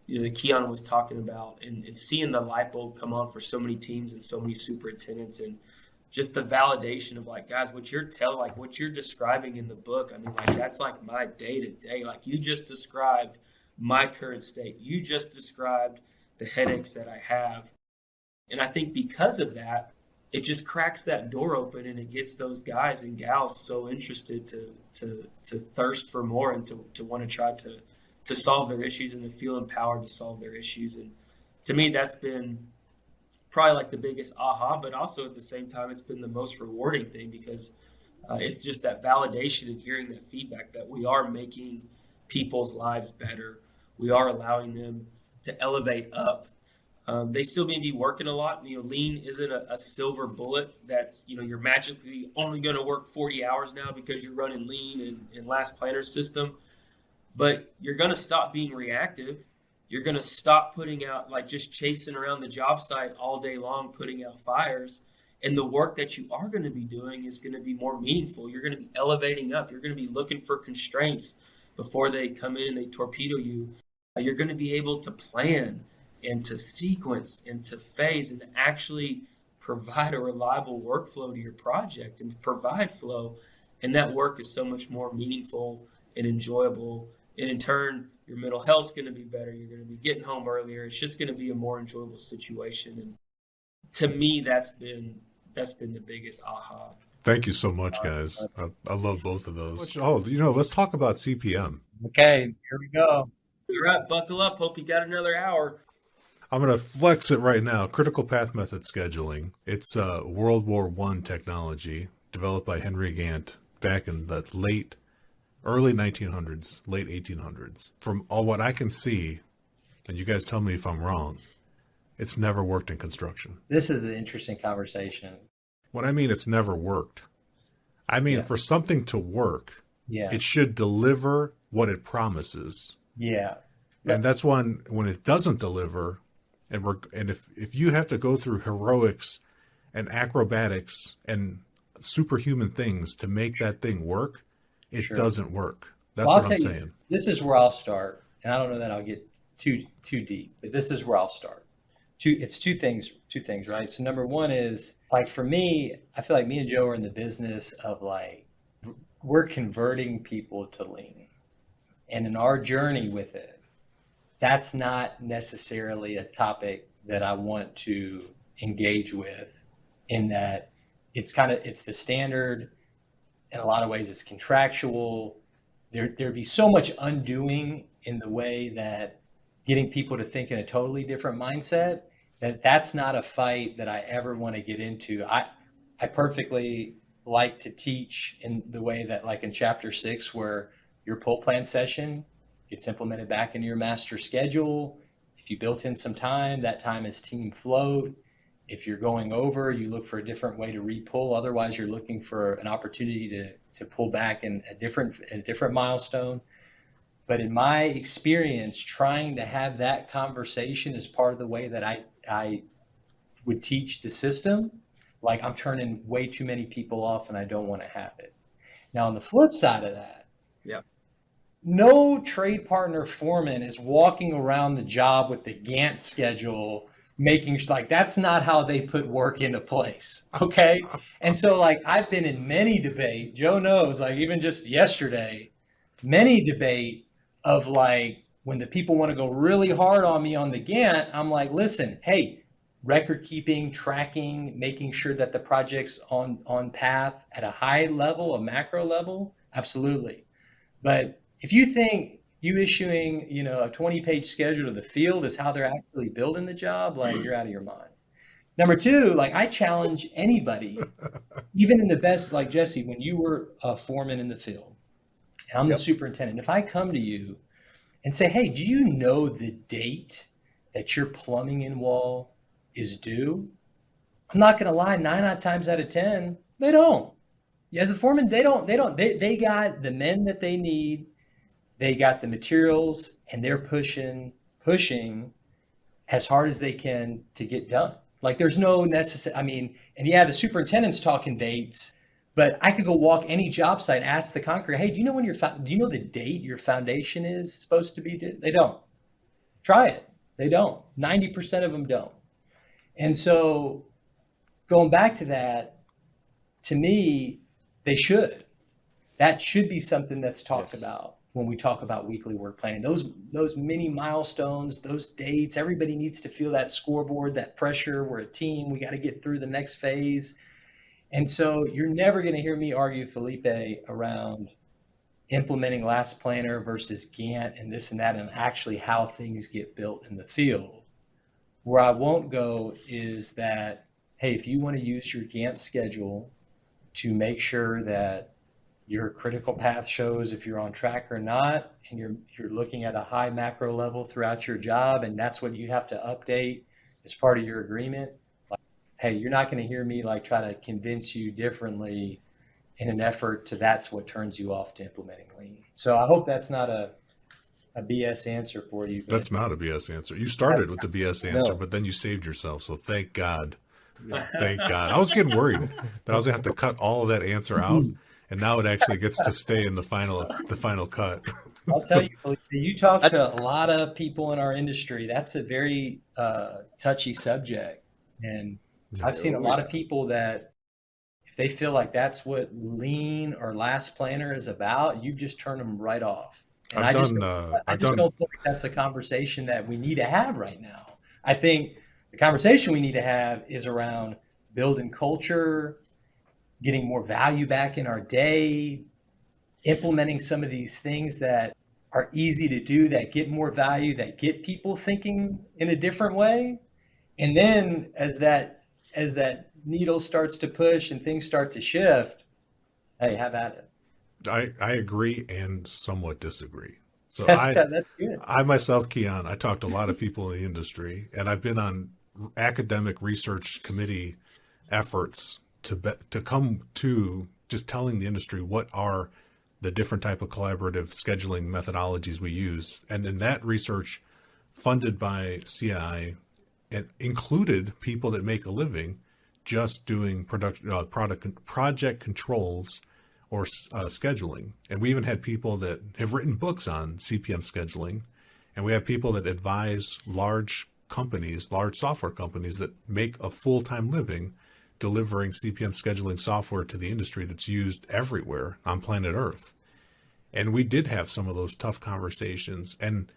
you know, that Keyan was talking about, and seeing the light bulb come on for so many teams and so many superintendents, and just the validation of like, guys, what you're describing in the book. I mean, like, that's like my day to day. Like, you just described my current state. You just described the headaches that I have. And I think because of that, it just cracks that door open, and it gets those guys and gals so interested to thirst for more, and to want to try to solve their issues, and to feel empowered to solve their issues. And to me, that's been probably like the biggest aha, but also at the same time, it's been the most rewarding thing, because it's just that validation and hearing that feedback that we are making people's lives better. We are allowing them to elevate up. They still may be working a lot. You know, lean isn't a silver bullet that's, you know, you're magically only going to work 40 hours now because you're running lean and last planner system. But you're going to stop being reactive. You're going to stop putting out, like, just chasing around the job site all day long, putting out fires. And the work that you are going to be doing is going to be more meaningful. You're going to be elevating up. You're going to be looking for constraints before they come in and they torpedo you. You're going to be able to plan and to sequence and to phase and to actually provide a reliable workflow to your project and provide flow. And that work is so much more meaningful and enjoyable. And in turn, your mental health's going to be better. You're going to be getting home earlier. It's just going to be a more enjoyable situation. And to me, that's been the biggest aha. Thank you so much, guys. I love both of those. Oh, you know, let's talk about CPM. Okay, here we go. All right, buckle up. Hope you got another hour. I'm going to flex it right now. Critical path method scheduling. It's World War I technology developed by Henry Gantt back in the early 1900s, late 1800s. From all what I can see, and you guys tell me if I'm wrong, it's never worked in construction. This is an interesting conversation. When I mean it's never worked, I mean for something to work, it should deliver what it promises. Yeah. And that's when it doesn't deliver, and if you have to go through heroics and acrobatics and superhuman things to make that thing work, it doesn't work. That's what I'm saying. This is where I'll start, and I don't know that I'll get too deep, but this is where I'll start. It's two things, right? So number one is, like, for me, I feel like me and Joe are in the business of, like, we're converting people to lean. And in our journey with it, that's not necessarily a topic that I want to engage with, in that it's the standard. In a lot of ways, it's contractual. There'd be so much undoing in the way that getting people to think in a totally different mindset, that's not a fight that I ever want to get into. I perfectly like to teach in the way that, like in chapter 6, where your pull plan session gets implemented back into your master schedule. If you built in some time, that time is team float. If you're going over, you look for a different way to re-pull. Otherwise, you're looking for an opportunity to pull back in a different milestone. But in my experience, trying to have that conversation as part of the way that I would teach the system, like, I'm turning way too many people off, and I don't want to have it. Now, on the flip side of that, no trade partner foreman is walking around the job with the Gantt schedule, making like, that's not how they put work into place. Okay. And so, like, I've been in many debate, Joe knows, like, even just yesterday, many debate of, like, when the people want to go really hard on me on the Gantt, I'm like, listen, hey, record keeping, tracking, making sure that the project's on path at a high level, a macro level, absolutely. But if you think you issuing, a 20-page schedule to the field is how they're actually building the job, like, you're out of your mind. Number two, like, I challenge anybody, even in the best, like Jesse, when you were a foreman in the field, and I'm the superintendent, if I come to you and say, hey, do you know the date that your plumbing in wall is due? I'm not going to lie, 9 times out of 10, they don't. As a foreman, they got the men that they need, they got the materials, and they're pushing as hard as they can to get done. Like, there's no necessary, and yeah, the superintendent's talking dates, but I could go walk any job site, ask the concrete, hey, do you know the date your foundation is supposed to be due? They don't. Try it. They don't. 90% of them don't. And so going back to that, to me, they should. That should be something that's talked about when we talk about weekly work planning. Those mini milestones, those dates, everybody needs to feel that scoreboard, that pressure. We're a team. We got to get through the next phase. And so you're never going to hear me argue, Felipe, around implementing last planner versus Gantt and this and that, and actually how things get built in the field. Where I won't go is that, hey, if you want to use your Gantt schedule to make sure that your critical path shows if you're on track or not, and you're looking at a high macro level throughout your job, and that's what you have to update as part of your agreement, like, hey, you're not going to hear me like try to convince you differently in an effort to that's what turns you off to implementing lean. So I hope that's not a BS answer for you. That's not a BS answer. You started with the BS answer, but then you saved yourself. So thank God. Thank God. I was getting worried that I was going to have to cut all of that answer out. And now it actually gets to stay in the final cut. I'll tell you, Felipe, you talk to a lot of people in our industry. That's a very touchy subject. And I've seen a lot of people that if they feel like that's what lean or last planner is about, you just turn them right off. And I just don't think that's a conversation that we need to have right now. I think the conversation we need to have is around building culture, getting more value back in our day, implementing some of these things that are easy to do, that get more value, that get people thinking in a different way. And then as that needle starts to push and things start to shift, hey, have at it. I agree and somewhat disagree. So That's good. I myself, Keyan, I talked to a lot of people in the industry, and I've been on academic research committee efforts to come to just telling the industry what are the different type of collaborative scheduling methodologies we use. And in that research funded by CII, it included people that make a living just doing project controls or scheduling. And we even had people that have written books on CPM scheduling. And we have people that advise large companies, large software companies that make a full-time living delivering CPM scheduling software to the industry that's used everywhere on planet Earth. And we did have some of those tough conversations. And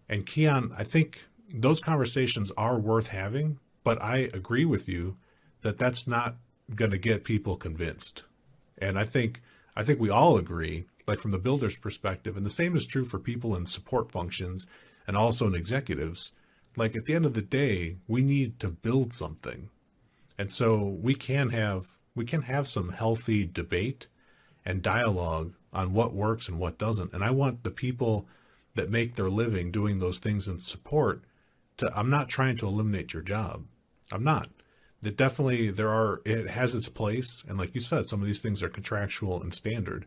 Keyan, I think those conversations are worth having, but I agree with you that that's not going to get people convinced. And I think we all agree, like from the builder's perspective, and the same is true for people in support functions and also in executives, like at the end of the day, we need to build something. And so we can have some healthy debate and dialogue on what works and what doesn't. And I want the people that make their living doing those things in support I'm not trying to eliminate your job. I'm not. That definitely it has its place. And like you said, some of these things are contractual and standard.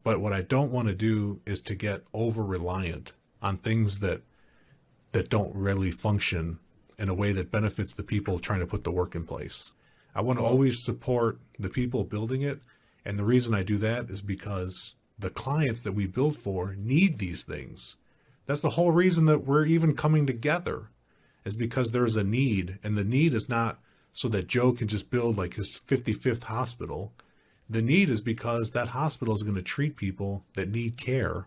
But what I don't want to do is to get over reliant on things that don't really function in a way that benefits the people trying to put the work in place. I want to always support the people building it. And the reason I do that is because the clients that we build for need these things. That's the whole reason that we're even coming together, is because there's a need. And the need is not so that Joe can just build like his 55th hospital. The need is because that hospital is going to treat people that need care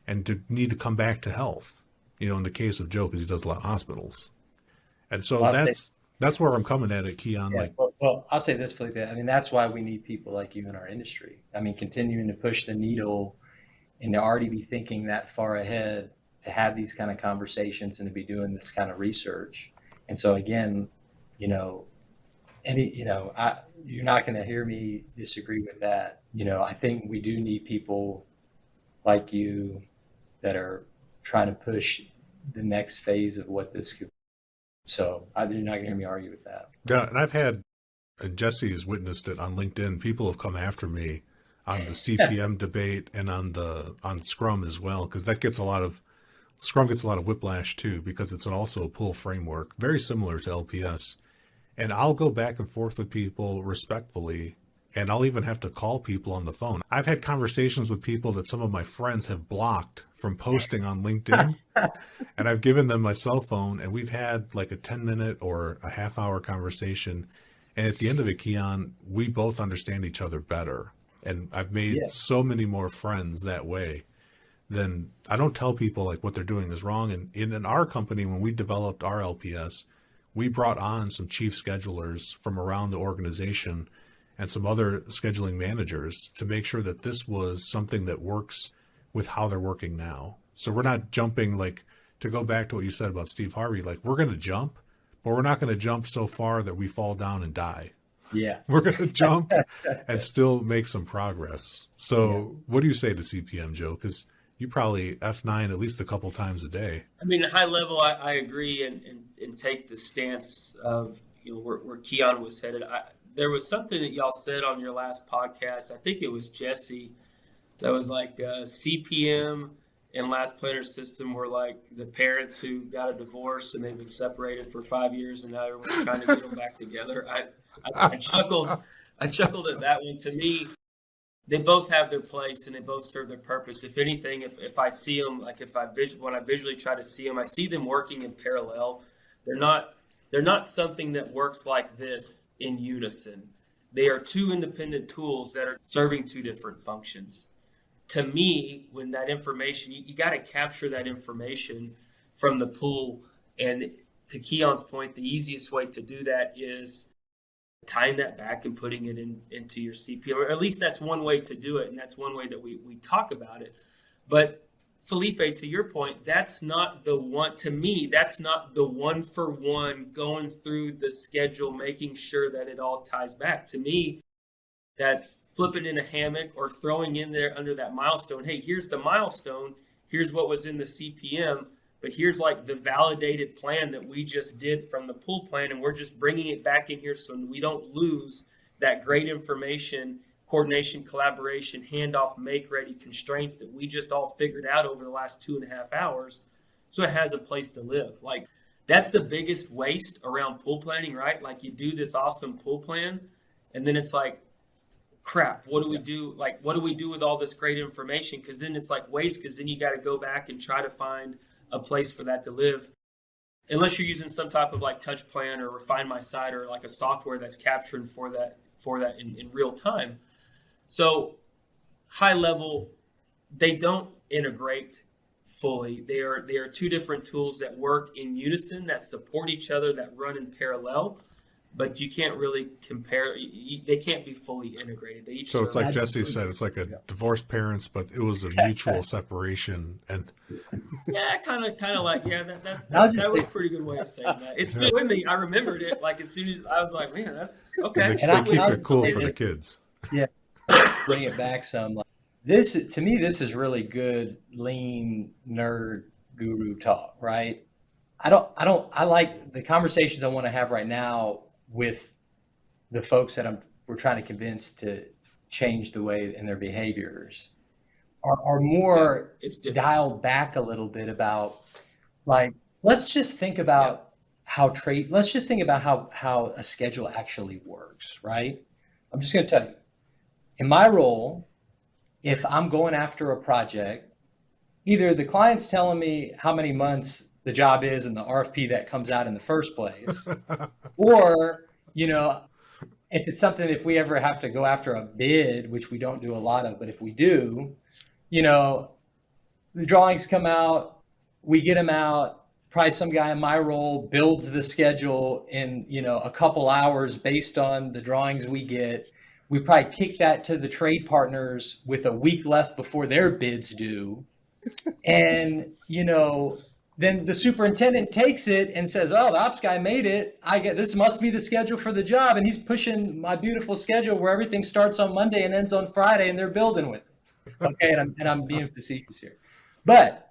and need to come back to health. In the case of Joe, because he does a lot of hospitals. And so That's where I'm coming at it, Keyan. Yeah, Like, well, I'll say this, Felipe. I mean, that's why we need people like you in our industry. I mean, continuing to push the needle and to already be thinking that far ahead, to have these kind of conversations and to be doing this kind of research. And so again, you know, you're not going to hear me disagree with that. I think we do need people like you that are trying to push the next phase of what this could be. So you're not going to hear me argue with that. yeah, and I've had, and Jesse has witnessed it on LinkedIn. People have come after me on the CPM debate and on Scrum as well, because Scrum gets a lot of whiplash too, because it's also a pull framework, very similar to LPS. And I'll go back and forth with people respectfully, and I'll even have to call people on the phone. I've had conversations with people that some of my friends have blocked from posting on LinkedIn, and I've given them my cell phone, and we've had like a 10-minute or a half-hour conversation. And at the end of it, Keyan, we both understand each other better. And I've made so many more friends that way. Then I don't tell people like what they're doing is wrong. And in our company, when we developed our LPS, we brought on some chief schedulers from around the organization and some other scheduling managers to make sure that this was something that works with how they're working now. So we're not jumping, like, to go back to what you said about Steve Harvey, like, we're going to jump, but we're not going to jump so far that we fall down and die. Yeah. We're going to jump and still make some progress. So what do you say to CPM, Joe? Because you probably F9 at least a couple times a day. I mean, at high level, I agree and take the stance of where Keyan was headed. There was something that y'all said on your last podcast. I think it was Jesse that was like CPM and Last Planner System were like the parents who got a divorce and they've been separated for 5 years and now everyone's trying to get them back together. I chuckled at that one. To me, they both have their place and they both serve their purpose. If anything, if I see them, like when I visually try to see them, I see them working in parallel. They're not something that works like this in unison. They are two independent tools that are serving two different functions. To me, when that information, you got to capture that information from the pool. And to Keyan's point, the easiest way to do that is tying that back and putting it into your CPM, or at least that's one way to do it. And that's one way that we talk about it. But Felipe, to your point, that's not the one, to me, that's not the one for one going through the schedule, making sure that it all ties back. To me, that's flipping in a hammock or throwing in there under that milestone. Hey, here's the milestone. Here's what was in the CPM, but here's like the validated plan that we just did from the pool plan. And we're just bringing it back in here so we don't lose that great information, coordination, collaboration, handoff, make ready constraints that we just all figured out over the last 2.5 hours. So it has a place to live. Like that's the biggest waste around pool planning, right? Like you do this awesome pool plan and then it's like, crap, what do we do? Like, what do we do with all this great information? Because then it's like waste, because then you got to go back and try to find a place for that to live. Unless you're using some type of like touch plan or refine my site or like a software that's capturing for that in real time. So high level, they don't integrate fully. They are two different tools that work in unison, that support each other, that run in parallel. But you can't really compare. They can't be fully integrated. They each So it's like Jesse different. said, it's like a divorced parents, but it was a mutual separation. And Yeah, kind of like, yeah, that was a pretty good way of saying that. It's still with me. I remembered it like as soon as I was like, man, that's okay. they keep it cool for the kids. Yeah, bring it back some. Like, this to me, this is really good lean nerd guru talk, right? I like the conversations I want to have right now with the folks that we're trying to convince to change the way in their behaviors are more dialed back a little bit about like, let's just think about how a schedule actually works, right? I'm just going to tell you, in my role, if I'm going after a project, either the client's telling me how many months the job is in the RFP that comes out in the first place, or, if we ever have to go after a bid, which we don't do a lot of, but if we do, the drawings come out, we get them out, probably some guy in my role builds the schedule in, a couple hours based on the drawings we get. We probably kick that to the trade partners with a week left before their bids due. And, then the superintendent takes it and says, oh, the ops guy made it. This must be the schedule for the job. And he's pushing my beautiful schedule where everything starts on Monday and ends on Friday, and they're building with it. Okay, and I'm being facetious here. But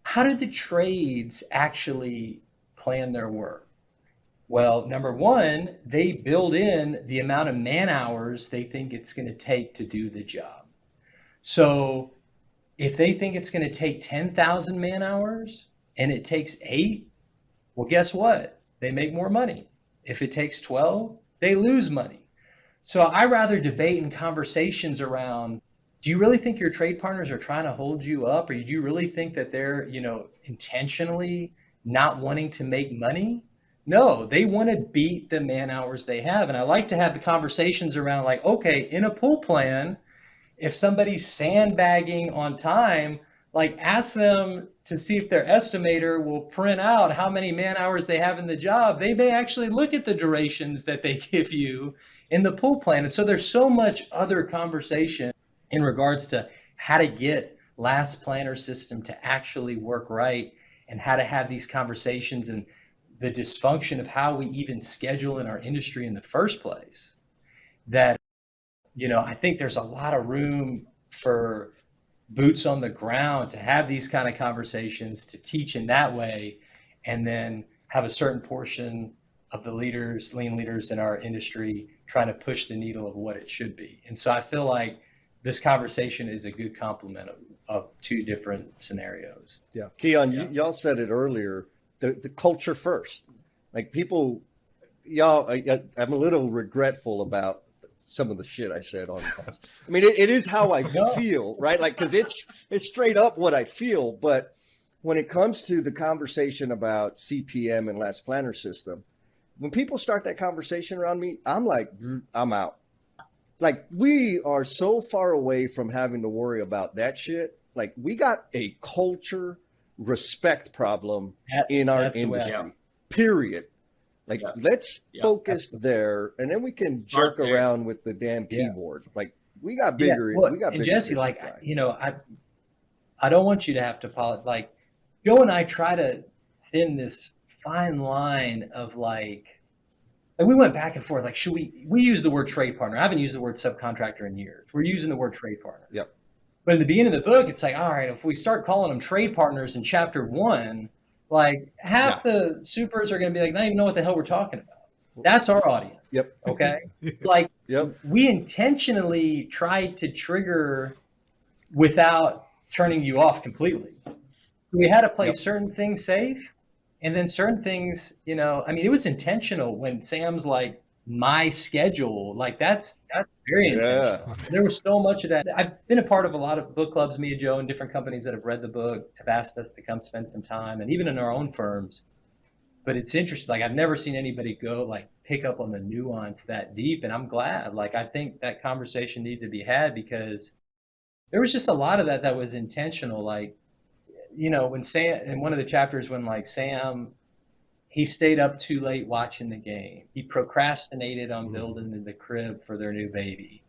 how do the trades actually plan their work? Well, number one, they build in the amount of man hours they think it's going to take to do the job. So if they think it's going to take 10,000 man hours and it takes 8, well, guess what? They make more money. If it takes 12, they lose money. So I rather debate in conversations around, do you really think your trade partners are trying to hold you up? Or do you really think that they're, intentionally not wanting to make money? No, they want to beat the man hours they have. And I like to have the conversations around like, okay, in a pool plan, if somebody's sandbagging on time, like ask them to see if their estimator will print out how many man hours they have in the job. They may actually look at the durations that they give you in the pool plan. And so there's so much other conversation in regards to how to get last planner system to actually work right, and how to have these conversations and the dysfunction of how we even schedule in our industry in the first place, that, I think there's a lot of room for boots on the ground to have these kind of conversations, to teach in that way, and then have a certain portion of the leaders, lean leaders in our industry trying to push the needle of what it should be. And so I feel like this conversation is a good complement of two different scenarios. Yeah. Keyan, y'all said it earlier, the culture first. Like people, I'm a little regretful about some of the shit I said on this. I mean, it is how I feel, right? Like, because it's straight up what I feel. But when it comes to the conversation about CPM and last planner system, when people start that conversation around me, I'm like, I'm out. Like, we are so far away from having to worry about that shit. Like, we got a culture respect problem in our industry, period. Like, let's focus there, and then we can jerk around with the damn keyboard. Like, we got bigger. Well, we got and bigger. Jesse, like, I don't want you to have to apologize. Like, Joe and I try to thin this fine line of like we went back and forth. Like, should we use the word trade partner? I haven't used the word subcontractor in years. We're using the word trade partner. Yep. But in the beginning of the book, it's like, all right, if we start calling them trade partners in chapter 1, like half the supers are going to be like, not even know what the hell we're talking about. That's our audience. Yep. Okay. Like, we intentionally tried to trigger without turning you off completely. We had to play certain things safe, and then certain things, I mean, it was intentional when Sam's like, my schedule, like that's very intentional. There was so much of that. I've been a part of a lot of book clubs, me and Joe, and different companies that have read the book, have asked us to come spend some time, and even in our own firms. But it's interesting. Like, I've never seen anybody go like pick up on the nuance that deep, and I'm glad. Like, I think that conversation needed to be had because there was just a lot of that was intentional. Like, when Sam, in one of the chapters, when like Sam, he stayed up too late watching the game. He procrastinated on building the crib for their new baby.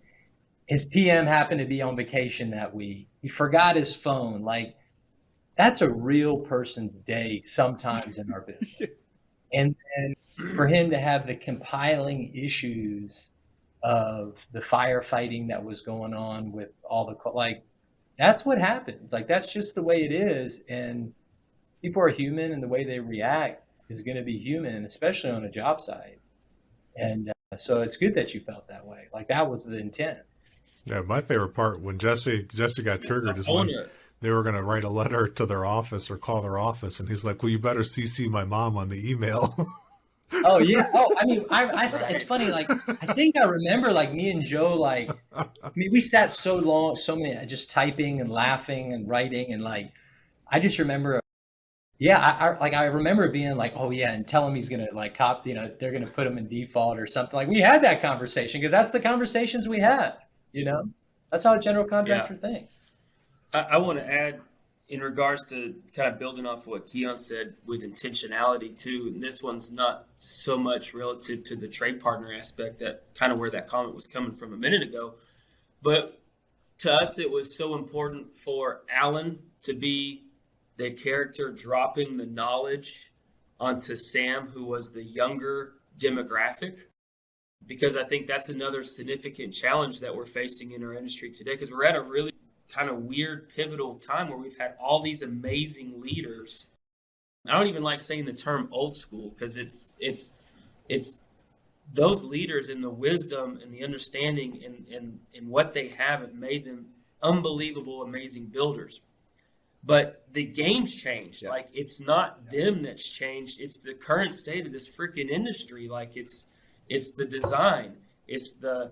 His PM happened to be on vacation that week. He forgot his phone. Like, that's a real person's day sometimes in our business. And for him to have the compiling issues of the firefighting that was going on with all the, like, that's what happens. Like, that's just the way it is. And people are human, and the way they react is going to be human, especially on a job site. And so it's good that you felt that way. Like, that was the intent. Yeah, my favorite part when Jesse got triggered is when they were going to write a letter to their office or call their office, and he's like, "Well, you better CC my mom on the email." Oh yeah. Oh, I mean, it's funny. Like, I think I remember, like, me and Joe, like, I mean, we sat so long, so many, just typing and laughing and writing, and like, I just remember. Yeah, I remember being like, oh yeah, and tell him he's gonna like they're gonna put him in default or something. Like, we had that conversation because that's the conversations we had. That's how a general contractor thinks. I want to add in regards to kind of building off what Keyan said with intentionality too, and this one's not so much relative to the trade partner aspect, that kind of where that comment was coming from a minute ago, but to us it was so important for Alan to be the character dropping the knowledge onto Sam, who was the younger demographic, because I think that's another significant challenge that we're facing in our industry today, because we're at a really kind of weird pivotal time where we've had all these amazing leaders. I don't even like saying the term old school, because it's those leaders and the wisdom and the understanding and what they have made them unbelievable, amazing builders. But the game's changed. Yeah. Like, it's not them that's changed. It's the current state of this freaking industry. Like, it's the design. It's the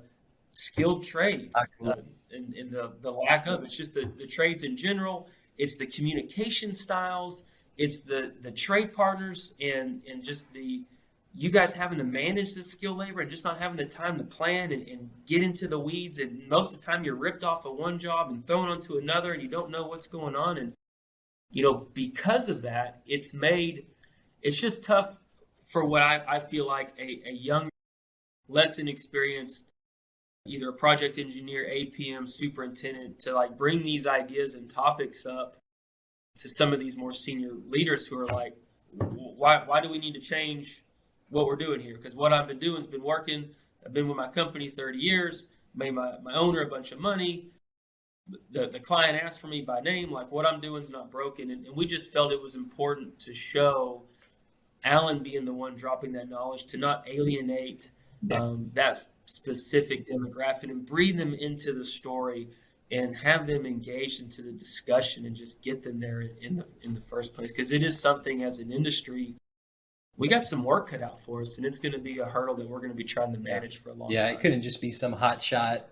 skilled trades and the lack of. It's just the trades in general. It's the communication styles. It's the trade partners and just you guys having to manage the skilled labor and just not having the time to plan and get into the weeds. And most of the time you're ripped off of one job and thrown onto another and you don't know what's going on. And, because of that, it's just tough for what I feel like a young, less inexperienced, either a project engineer, APM, superintendent, to like bring these ideas and topics up to some of these more senior leaders who are like, why do we need to change what we're doing here? Because what I've been doing has been working. I've been with my company 30 years, made my owner a bunch of money. The client asked for me by name, like what I'm doing is not broken. And we just felt it was important to show Alan being the one dropping that knowledge, to not alienate that specific demographic and breathe them into the story and have them engaged into the discussion and just get them there in the first place. Because it is something, as an industry, we got some work cut out for us, and it's going to be a hurdle that we're going to be trying to manage for a long time. Yeah, it couldn't just be some hotshot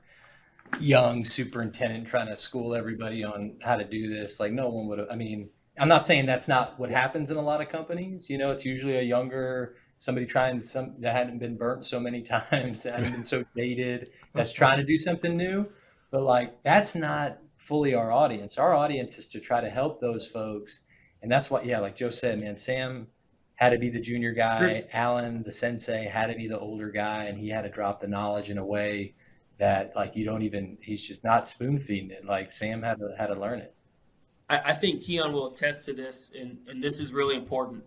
young superintendent trying to school everybody on how to do this. Like, no one would have. I mean, I'm not saying that's not what happens in a lot of companies. It's usually a younger somebody trying that hadn't been burnt so many times, that hadn't been so dated, that's trying to do something new. But like, that's not fully our audience. Our audience is to try to help those folks. And that's what, like Joe said, man, Sam had to be the junior guy. Alan, the sensei, had to be the older guy, and he had to drop the knowledge in a way that like he's just not spoon feeding it. Like Sam had to learn it. I think Keyan will attest to this, and this is really important.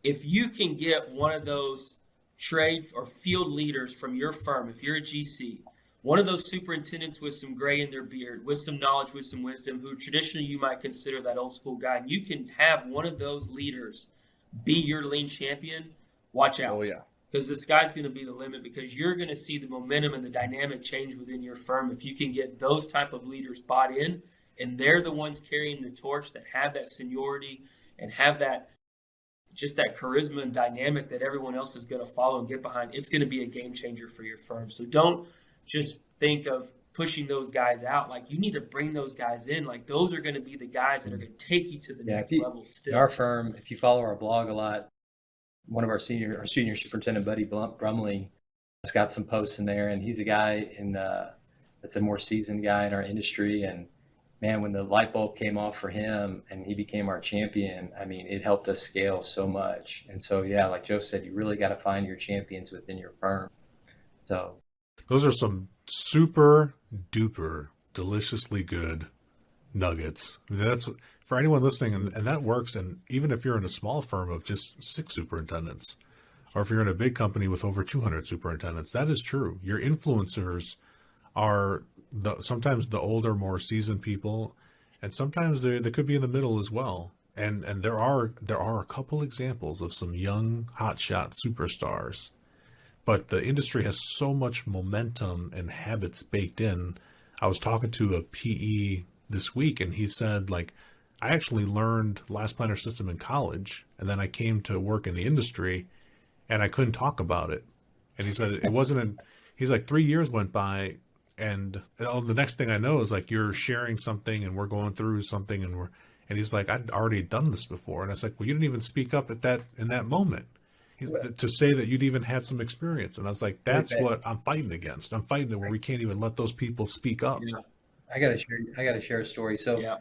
If you can get one of those trade or field leaders from your firm, if you're a GC, one of those superintendents with some gray in their beard, with some knowledge, with some wisdom, who traditionally you might consider that old school guy, and you can have one of those leaders be your lean champion, watch out. Oh, yeah. Because the sky's going to be the limit, because you're going to see the momentum and the dynamic change within your firm if you can get those type of leaders bought in, and they're the ones carrying the torch, that have that seniority and have that just that charisma and dynamic that everyone else is going to follow and get behind. It's going to be a game changer for your firm. So don't just think of pushing those guys out. Like, you need to bring those guys in. Like, those are going to be the guys that are going to take you to the next level still. In our firm, if you follow our blog a lot, one of our senior superintendent, Buddy Brumley, has got some posts in there, and he's a guy that's a more seasoned guy in our industry. And man, when the light bulb came off for him and he became our champion, I mean, it helped us scale so much. And so, like Joe said, you really got to find your champions within your firm. So those are some super duper deliciously good nuggets. I mean, that's for anyone listening, and that works. And even if you're in a small firm of just 6 superintendents, or if you're in a big company with over 200 superintendents, that is true. Your influencers are sometimes the older, more seasoned people, and sometimes they could be in the middle as well. And there are a couple examples of some young hotshot superstars, but the industry has so much momentum and habits baked in. I was talking to a PE this week, and he said, like, I actually learned last planner system in college, and then I came to work in the industry, and I couldn't talk about it. And he said it wasn't. He's like, 3 years went by. And the next thing I know is like, you're sharing something and we're going through something, and he's like, I'd already done this before. And I was like, well, you didn't even speak up in that moment to say that you'd even had some experience. And I was like, that's what I'm fighting against. I'm fighting it where we can't even let those people speak up. I gotta share a story. So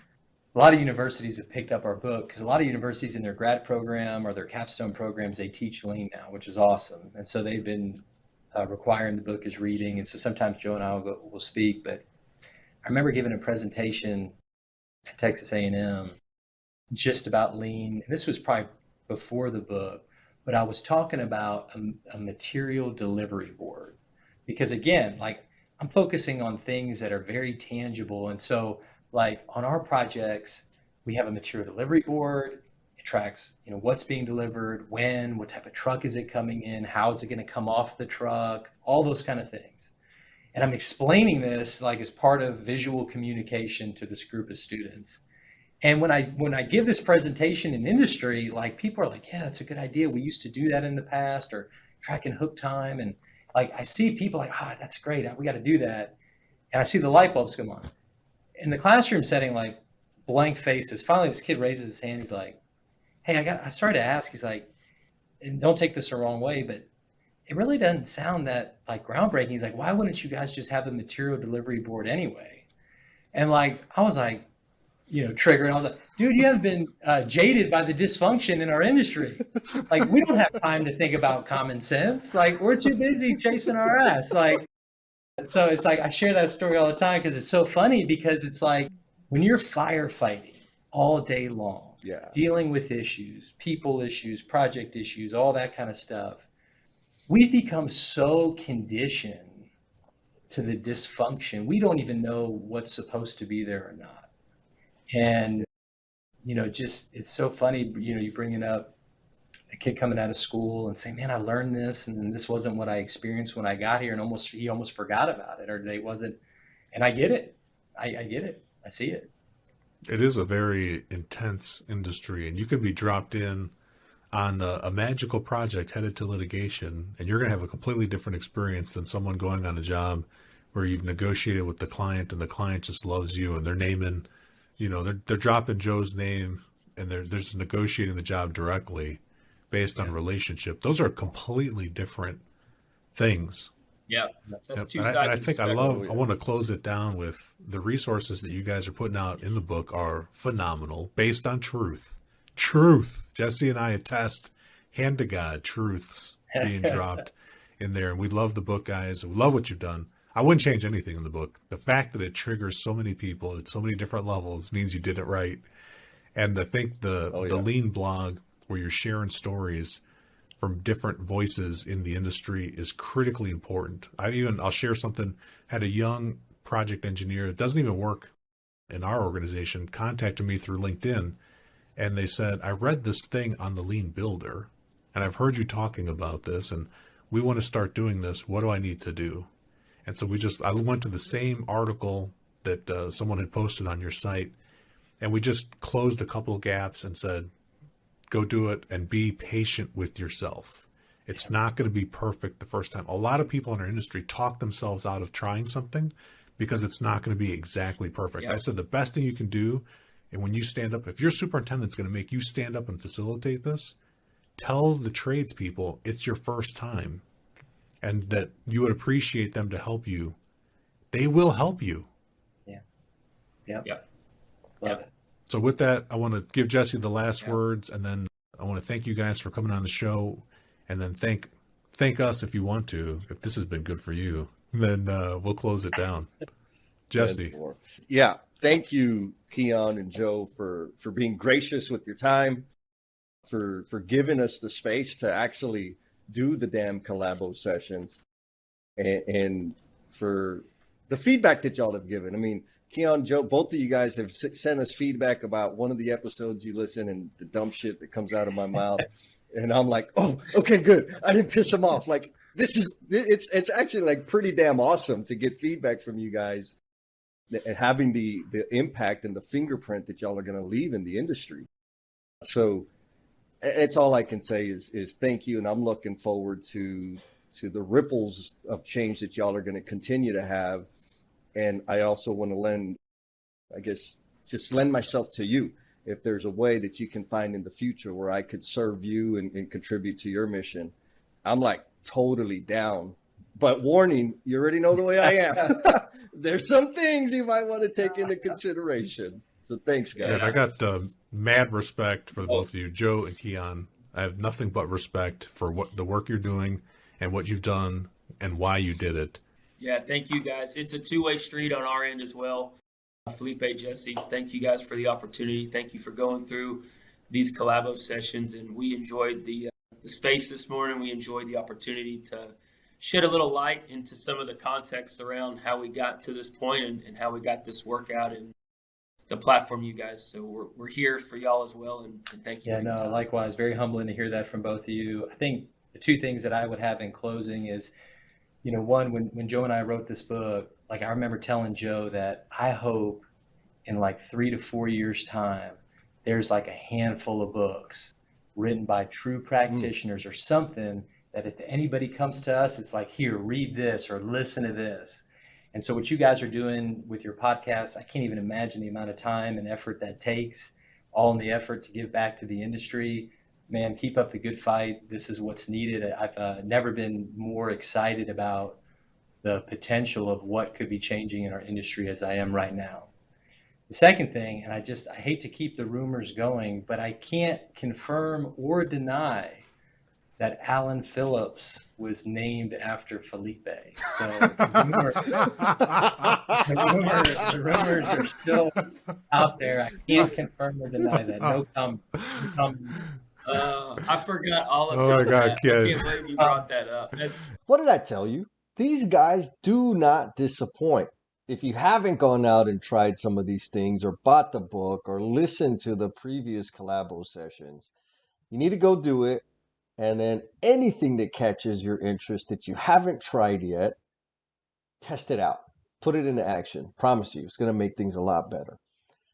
a lot of universities have picked up our book because a lot of universities in their grad program or their capstone programs, they teach lean now, which is awesome. And so they've been requiring the book as reading. And so sometimes Joe and I will speak, but I remember giving a presentation at Texas A&M just about lean. And this was probably before the book, but I was talking about a material delivery board because again, like I'm focusing on things that are very tangible. And so like on our projects, we have a material delivery board. It tracks, what's being delivered, when, what type of truck is it coming in, how is it going to come off the truck, all those kind of things. And I'm explaining this like as part of visual communication to this group of students. And when I give this presentation in industry, like people are like, yeah, that's a good idea. We used to do that in the past, or tracking hook time. And like I see people like, that's great. We got to do that. And I see the light bulbs come on. In the classroom setting, like blank faces. Finally, this kid raises his hand. He's like, hey, I started to ask. He's like, and don't take this the wrong way, but it really doesn't sound that like groundbreaking. He's like, why wouldn't you guys just have a material delivery board anyway? And like, I was like, triggered. I was like, dude, you have been jaded by the dysfunction in our industry. Like, we don't have time to think about common sense. Like, we're too busy chasing our ass. Like, so it's like, I share that story all the time because it's so funny because it's like when you're firefighting all day long, dealing with issues, people issues, project issues, all that kind of stuff, we've become so conditioned to the dysfunction. We don't even know what's supposed to be there or not. And, just it's so funny, you bringing up a kid coming out of school and saying, man, I learned this and this wasn't what I experienced when I got here, and he almost forgot about it, or they wasn't. And I get it. I get it. I see it. It is a very intense industry, and you could be dropped in on a magical project headed to litigation, and you're going to have a completely different experience than someone going on a job where you've negotiated with the client and the client just loves you and they're naming, they're dropping Joe's name and they're just negotiating the job directly based on relationship. Those are completely different things. Yeah, that's two and sides. I think I want to close it down with the resources that you guys are putting out in the book are phenomenal, based on truth. Jesse and I attest, hand to God, truths being dropped in there. And we love the book, guys. We love what you've done. I wouldn't change anything in the book. The fact that it triggers so many people at so many different levels means you did it right. And I think the Lean blog, where you're sharing stories from different voices in the industry, is critically important. I'll share something. Had a young project engineer that doesn't even work in our organization contacted me through LinkedIn, and they said, I read this thing on the Lean Builder, and I've heard you talking about this, and we want to start doing this. What do I need to do? And so I went to the same article that someone had posted on your site, and we just closed a couple of gaps and said, go do it and be patient with yourself. It's not going to be perfect the first time. A lot of people in our industry talk themselves out of trying something because it's not going to be exactly perfect. Yep. I said the best thing you can do, and when you stand up, if your superintendent's going to make you stand up and facilitate this, tell the tradespeople it's your first time and that you would appreciate them to help you. They will help you. Yeah. Love it. So with that, I want to give Jesse the last words, and then I want to thank you guys for coming on the show, and then thank us if you want to. If this has been good for you, then we'll close it down. Jesse. Yeah. Thank you, Keyan and Joe, for being gracious with your time, for giving us the space to actually do the damn collabo sessions, and for the feedback that y'all have given. I mean, Keyan, Joe, both of you guys have sent us feedback about one of the episodes you listen and the dumb shit that comes out of my mouth. And I'm like, oh, okay, good. I didn't piss them off. Like, it's actually like pretty damn awesome to get feedback from you guys and having the impact and the fingerprint that y'all are going to leave in the industry. So it's all I can say is thank you. And I'm looking forward to the ripples of change that y'all are going to continue to have. And I also want to lend myself to you. If there's a way that you can find in the future where I could serve you and contribute to your mission, I'm like totally down. But warning, you already know the way I am. There's some things you might want to take into consideration. So thanks, guys. And I got mad respect for both of you, Joe and Keyan. I have nothing but respect for what the work you're doing and what you've done and why you did it. Yeah, thank you guys. It's a two-way street on our end as well. Felipe, Jesse, thank you guys for the opportunity. Thank you for going through these collabo sessions, and we enjoyed the space this morning. We enjoyed the opportunity to shed a little light into some of the context around how we got to this point and how we got this workout and the platform, you guys. So we're here for y'all as well, and thank you. Yeah, no, likewise. Very humbling to hear that from both of you. I think the two things that I would have in closing is, one, when Joe and I wrote this book, like I remember telling Joe that I hope in like 3 to 4 years' time, there's like a handful of books written by true practitioners or something that if anybody comes to us, it's like, here, read this or listen to this. And so what you guys are doing with your podcast, I can't even imagine the amount of time and effort that takes, all in the effort to give back to the industry. Man, keep up the good fight. This is what's needed. I've never been more excited about the potential of what could be changing in our industry as I am right now. The second thing, and I hate to keep the rumors going, but I can't confirm or deny that Alan Phillips was named after Felipe. So the rumors are still out there. I can't confirm or deny that. No comment. I forgot all of Oh my God, that. kid. I can't believe you brought that up. What did I tell you? These guys do not disappoint. If you haven't gone out and tried some of these things or bought the book or listened to the previous collabo sessions, you need to go do it. And then anything that catches your interest that you haven't tried yet, test it out. Put it into action. Promise you, it's going to make things a lot better.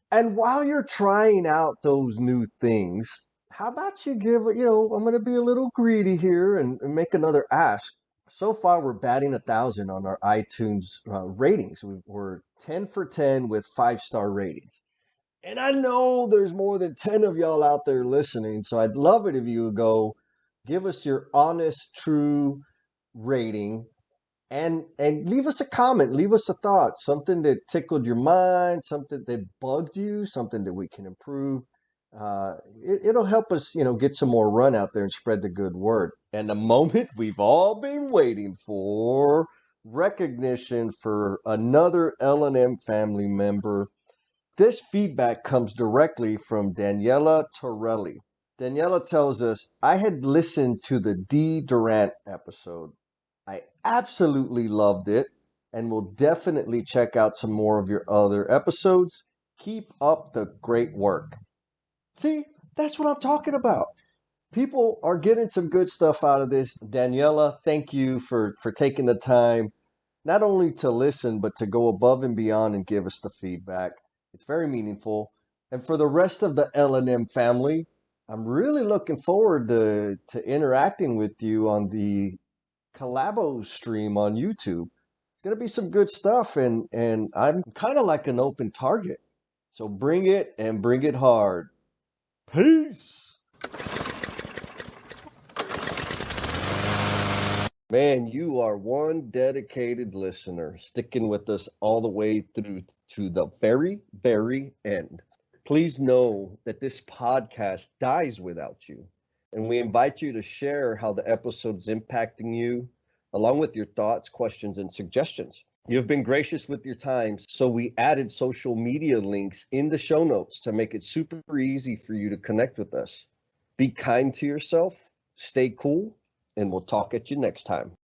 And while you're trying out those new things, how about you give, I'm going to be a little greedy here and make another ask. So far, we're batting 1,000 on our iTunes ratings. We're 10 for 10 with 5-star ratings. And I know there's more than 10 of y'all out there listening, so I'd love it if you would go give us your honest, true rating and leave us a comment, leave us a thought, something that tickled your mind, something that bugged you, something that we can improve. It'll help us, get some more run out there and spread the good word. And the moment we've all been waiting for, recognition for another L&M family member. This feedback comes directly from Daniela Torelli. Daniela tells us, I had listened to the D. Durant episode. I absolutely loved it and will definitely check out some more of your other episodes. Keep up the great work. See, that's what I'm talking about. People are getting some good stuff out of this. Daniela, thank you for taking the time not only to listen, but to go above and beyond and give us the feedback. It's very meaningful. And for the rest of the L&M family, I'm really looking forward to interacting with you on the collabo stream on YouTube. It's going to be some good stuff, and I'm kind of like an open target. So bring it and bring it hard. Peace. Man, you are one dedicated listener, sticking with us all the way through to the very, very end. Please know that this podcast dies without you, and we invite you to share how the episode's impacting you, along with your thoughts, questions, and suggestions. You've been gracious with your time, so we added social media links in the show notes to make it super easy for you to connect with us. Be kind to yourself, stay cool, and we'll talk at you next time.